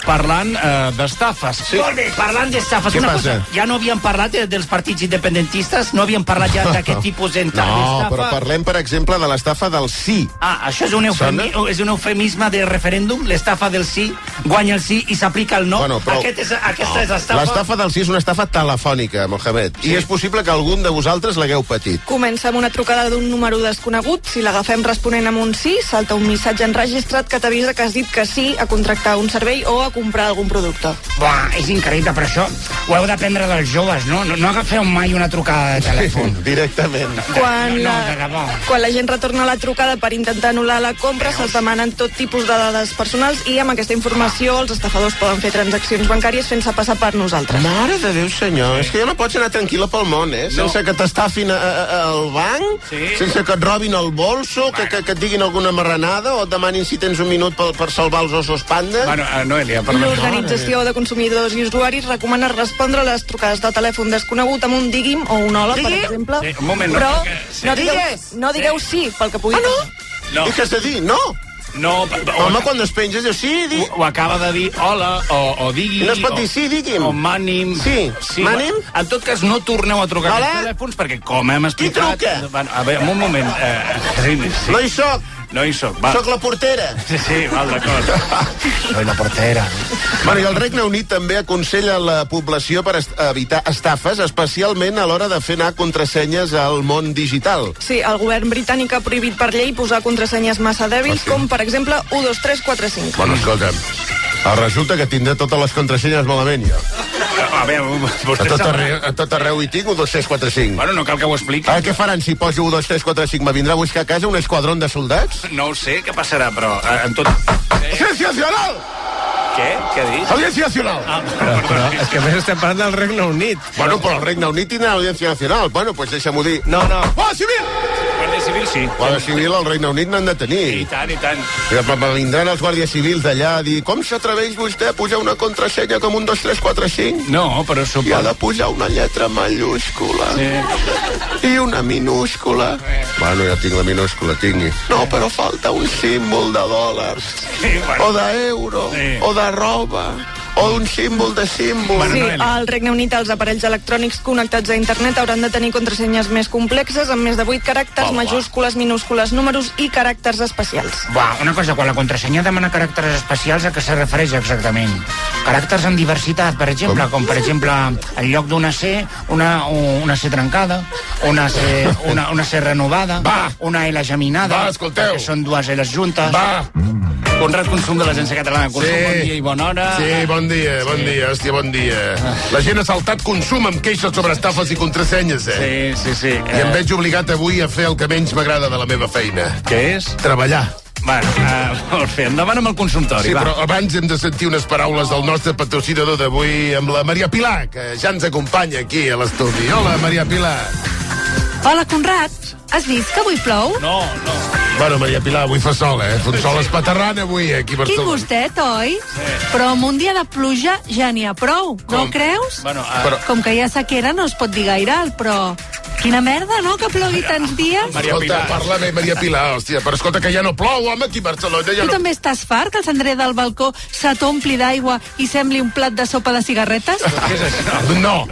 Parlant d'estafes. Sí. Molt bé, parlant d'estafes. Què una passa? cosa, ja no havíem parlat dels partits independentistes? No havíem parlat ja d'aquest tipus d'estafa? No, però parlem, per exemple, de l'estafa del sí. Ah, això és un eufemisme de referèndum? L'estafa del sí, guanya el sí i s'aplica el no? Bueno, però... Aquesta és estafa? L'estafa del sí és una estafa telefònica, Mohamed. Sí. I és possible que algun de vosaltres l'hagueu patit. Comença amb una trucada d'un número desconegut. Si l'agafem responent amb un sí, salta un missatge enregistrat que t'avisa que has dit que sí a contractar un servei o a comprar algun producte. Buah, és increïble, però això ho heu d'aprendre dels joves, no? No agafeu mai una trucada de telèfon. Directament. Quan la gent retorna la trucada per intentar anul·lar la compra, se'ls demanen tot tipus de dades personals i amb aquesta informació els estafadors poden fer transaccions bancàries fent-se passar per nosaltres. Mare de Déu, senyor, és que ja no pots anar tranquil·la pel món, sense que t'estafin al banc, sense que et robin el bolso, que et diguin alguna marranada o et demanin si tens un minut per salvar els ossos panda. Bueno, Noelia, L'Organització de Consumidors i Usuaris recomana respondre a les trucades de telèfon desconegut amb un digui'm o un hola, per exemple. Sí, un moment, però perquè... no digueu sí, pel que pugui passar. No. I què has de dir? No! No, home, quan despenges, diu sí, digui. Ho acaba de dir hola, o digui... No es pot dir sí, digui'm. O m'ànim. Sí, m'ànim. En tot cas, no torneu a trucar hola? aquests telèfons, perquè com hem explicat... Qui truca? A veure, un moment. Sí. No hi soc. No hi soc, va. Soc la portera. Sí, val, d'acord. Soy la portera. Bueno, i el Regne Unit també aconsella la població per evitar estafes, especialment a l'hora de fer anar contrasenyes al món digital. Sí, el govern britànic ha prohibit per llei posar contrasenyes massa dèbils, com per exemple 1, 2, 3, 4, 5. Bueno, escolta'm, resulta que tindré totes les contrasenyes malament, jo. A veure, vostè A tot arreu hi tinc 1, 2, 3, 4, 5. Bueno, no cal que ho expliqui. Què faran si poso 1, 2, 3, 4, 5? Me vindrà a buscar a casa un esquadrón de soldats? No ho sé, què passarà, però en tot... Audiencia Nacional! Què? Què ha dit? Audiencia Nacional! Però és que a més estem parlant del Regne Unit. Bueno, però el Regne Unit tindrà Audiencia Nacional. Bueno, pues deixa'm-ho dir. No. Guàrdia Civil! Guàrdia Civil, sí. Guàrdia Civil al Regne Unit n'han de tenir. I tant. Vindran els guàrdies civils d'allà a dir com s'atreveix vostè a posar una contrasenya com 1, 2, 3, 4, 5? No, però suposo... I ha de posar una lletra mayúscula. Sí. I una minúscula. Bueno, ja tinc la minúscula, tingui. No, però falta un símbol de dòlars. Sí, bueno. O d'euro. Sí. O de roba. O un símbol de símbol. Sí, al Regne Unit els aparells electrònics connectats a internet hauran de tenir contrasenyes més complexes, amb més de 8 caràcters, majúscules, minúscules, números i caràcters especials. Una cosa, quan la contrasenya demana caràcters especials, a què se refereix exactament? Caràcters en diversitat, per exemple, com per exemple, en lloc d'una C, una C trencada, una C renovada, una L geminada, escolteu. que són dues L's juntes. Conrad Consum de l'Agència Catalana de Consum, bon dia i bona hora. Sí, bon dia, hòstia, bon dia. La gent ha saltat Consum amb queixes sobre estafes i contrasenyes, Sí. I em veig obligat avui a fer el que menys m'agrada de la meva feina. Què és? Treballar. Bueno, molt bé, endavant amb el consultori, Sí, però abans hem de sentir unes paraules del nostre patrocinador d'avui amb la Maria Pilar, que ja ens acompanya aquí a l'estudi. Hola, Maria Pilar. Hola, Conrad. Has vist que avui plou? No. Bueno, Maria Pilar, avui fa sol, Fa un sol espaterrant avui, aquí a Quin Barcelona. gustet, oi? Però amb un dia de pluja ja n'hi ha prou, no creus? Bueno, Com que hi ha sequera no es pot dir gaire alt, però... Quina merda, no?, que plogui tants dies. Escolta, parla bé, Maria Pilar, hòstia, però escolta que ja no plou, home, aquí a Barcelona ja Tu no... també estàs fart que el cendrer del balcó se t'ompli d'aigua i sembli un plat de sopa de cigarretes? Què és això? No.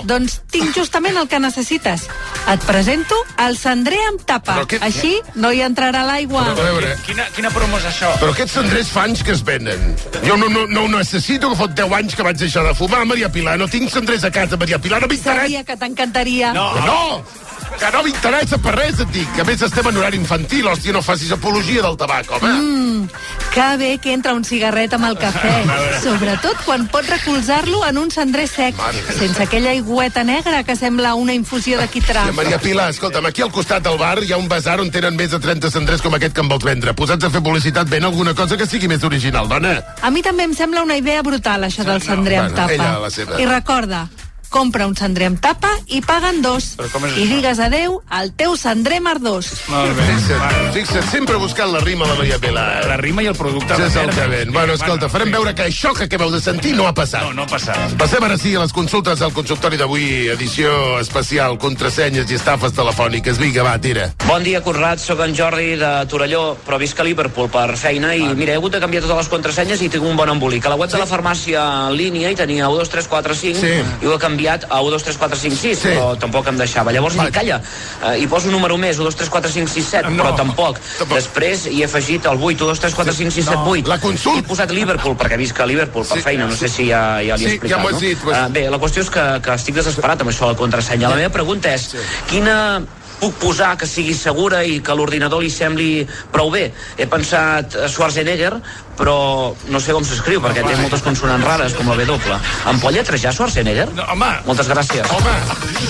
Doncs tinc justament el que necessites. Et presento el cendrer amb tapa. Així no hi entrarà l'aigua. Però, a veure... Quina promo és això? Però aquests cendrers fa anys que es venen. Jo no ho necessito, que fot 10 anys que vaig deixar de fumar, Maria Pilar. No tinc cendrers a casa, Maria Pilar, no m'interessa. Sabia que t'encantaria. Que no m'interessa per res, et dic. A més, estem en horari infantil, hòstia, no facis apologia del tabac, home. Que bé que entra un cigarret amb el cafè. Sobretot quan pots recolzar-lo en un cendrer sec, sense aquella aigüeta negra que sembla una infusió de quitrà. Maria Pilar, escolta'm, aquí al costat del bar hi ha un basar on tenen més de 30 cendrers com aquest que em vols vendre. Posats a fer publicitat, ben alguna cosa que sigui més original, dona. A mi també em sembla una idea brutal, això del cendrer amb tapa. ella, la seva. I recorda, compra un cendrer amb tapa i paguen 2. I digues adeu al teu cendrer mardós. Molt bé. Fixa't, sempre buscant la rima a la Maria Pilar. La rima i el producte. Ja és el que ven. Bueno, escolta, farem veure que això que acabeu de sentir no ha passat. No ha passat. Passem ara sí a les consultes al consultori d'avui, edició especial, contrasenyes i estafes telefòniques. Vinga, va, tira. Bon dia, Conrad, sóc en Jordi de Torelló, però visc a Liverpool per feina i mira, he hagut de canviar totes les contrasenyes i tinc un bon embolic. A la web de la farmàcia en línia hi tenia 1, 2, 3, 4, 5 i ho he canviat a 1, 2, 3, 4, 5, 6, però tampoc em deixava. Llavors dic, calla, hi poso un número més, 1, 2, 3, 4, 5, 6, 7, però tampoc. Després hi he afegit el 8, 1, 2, 3, 4, 5, 6, 7, 8. La consulta. He posat Liverpool, perquè visc a Liverpool per feina, no sé si ja li he explicat, ja m'ho has dit, no? Bé, la qüestió és que estic desesperat amb això de la contrasenya. La meva pregunta és, quina puc posar que sigui segura i que a l'ordinador li sembli prou bé? He pensat Schwarzenegger, però no sé com s'escriu, perquè té moltes consonants rares, com la W. Em pot lletrejar Schwarzenegger? No, home. Moltes gràcies. Home,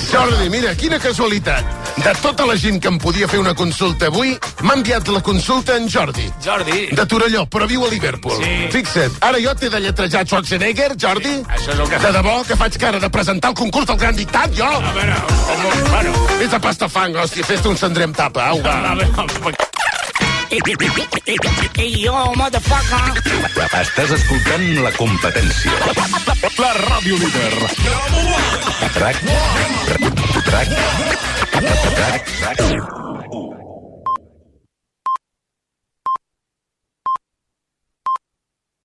Jordi, mira, quina casualitat. De tota la gent que em podia fer una consulta avui, m'ha enviat la consulta en Jordi. Jordi. De Torelló, però viu a Liverpool. Sí. Fixa't, ara jo t'he de lletrejar Schwarzenegger, Jordi? Això és el que... De debò, que faig cara de presentar el concurs del Gran Dictat, jo? A veure, bueno... Vés a pasta fang, hòstia, fes-te un cendrer amb tapa, au, va. Yo, motherfucker. Estàs escoltant La Competència. La ràdio líder. Track.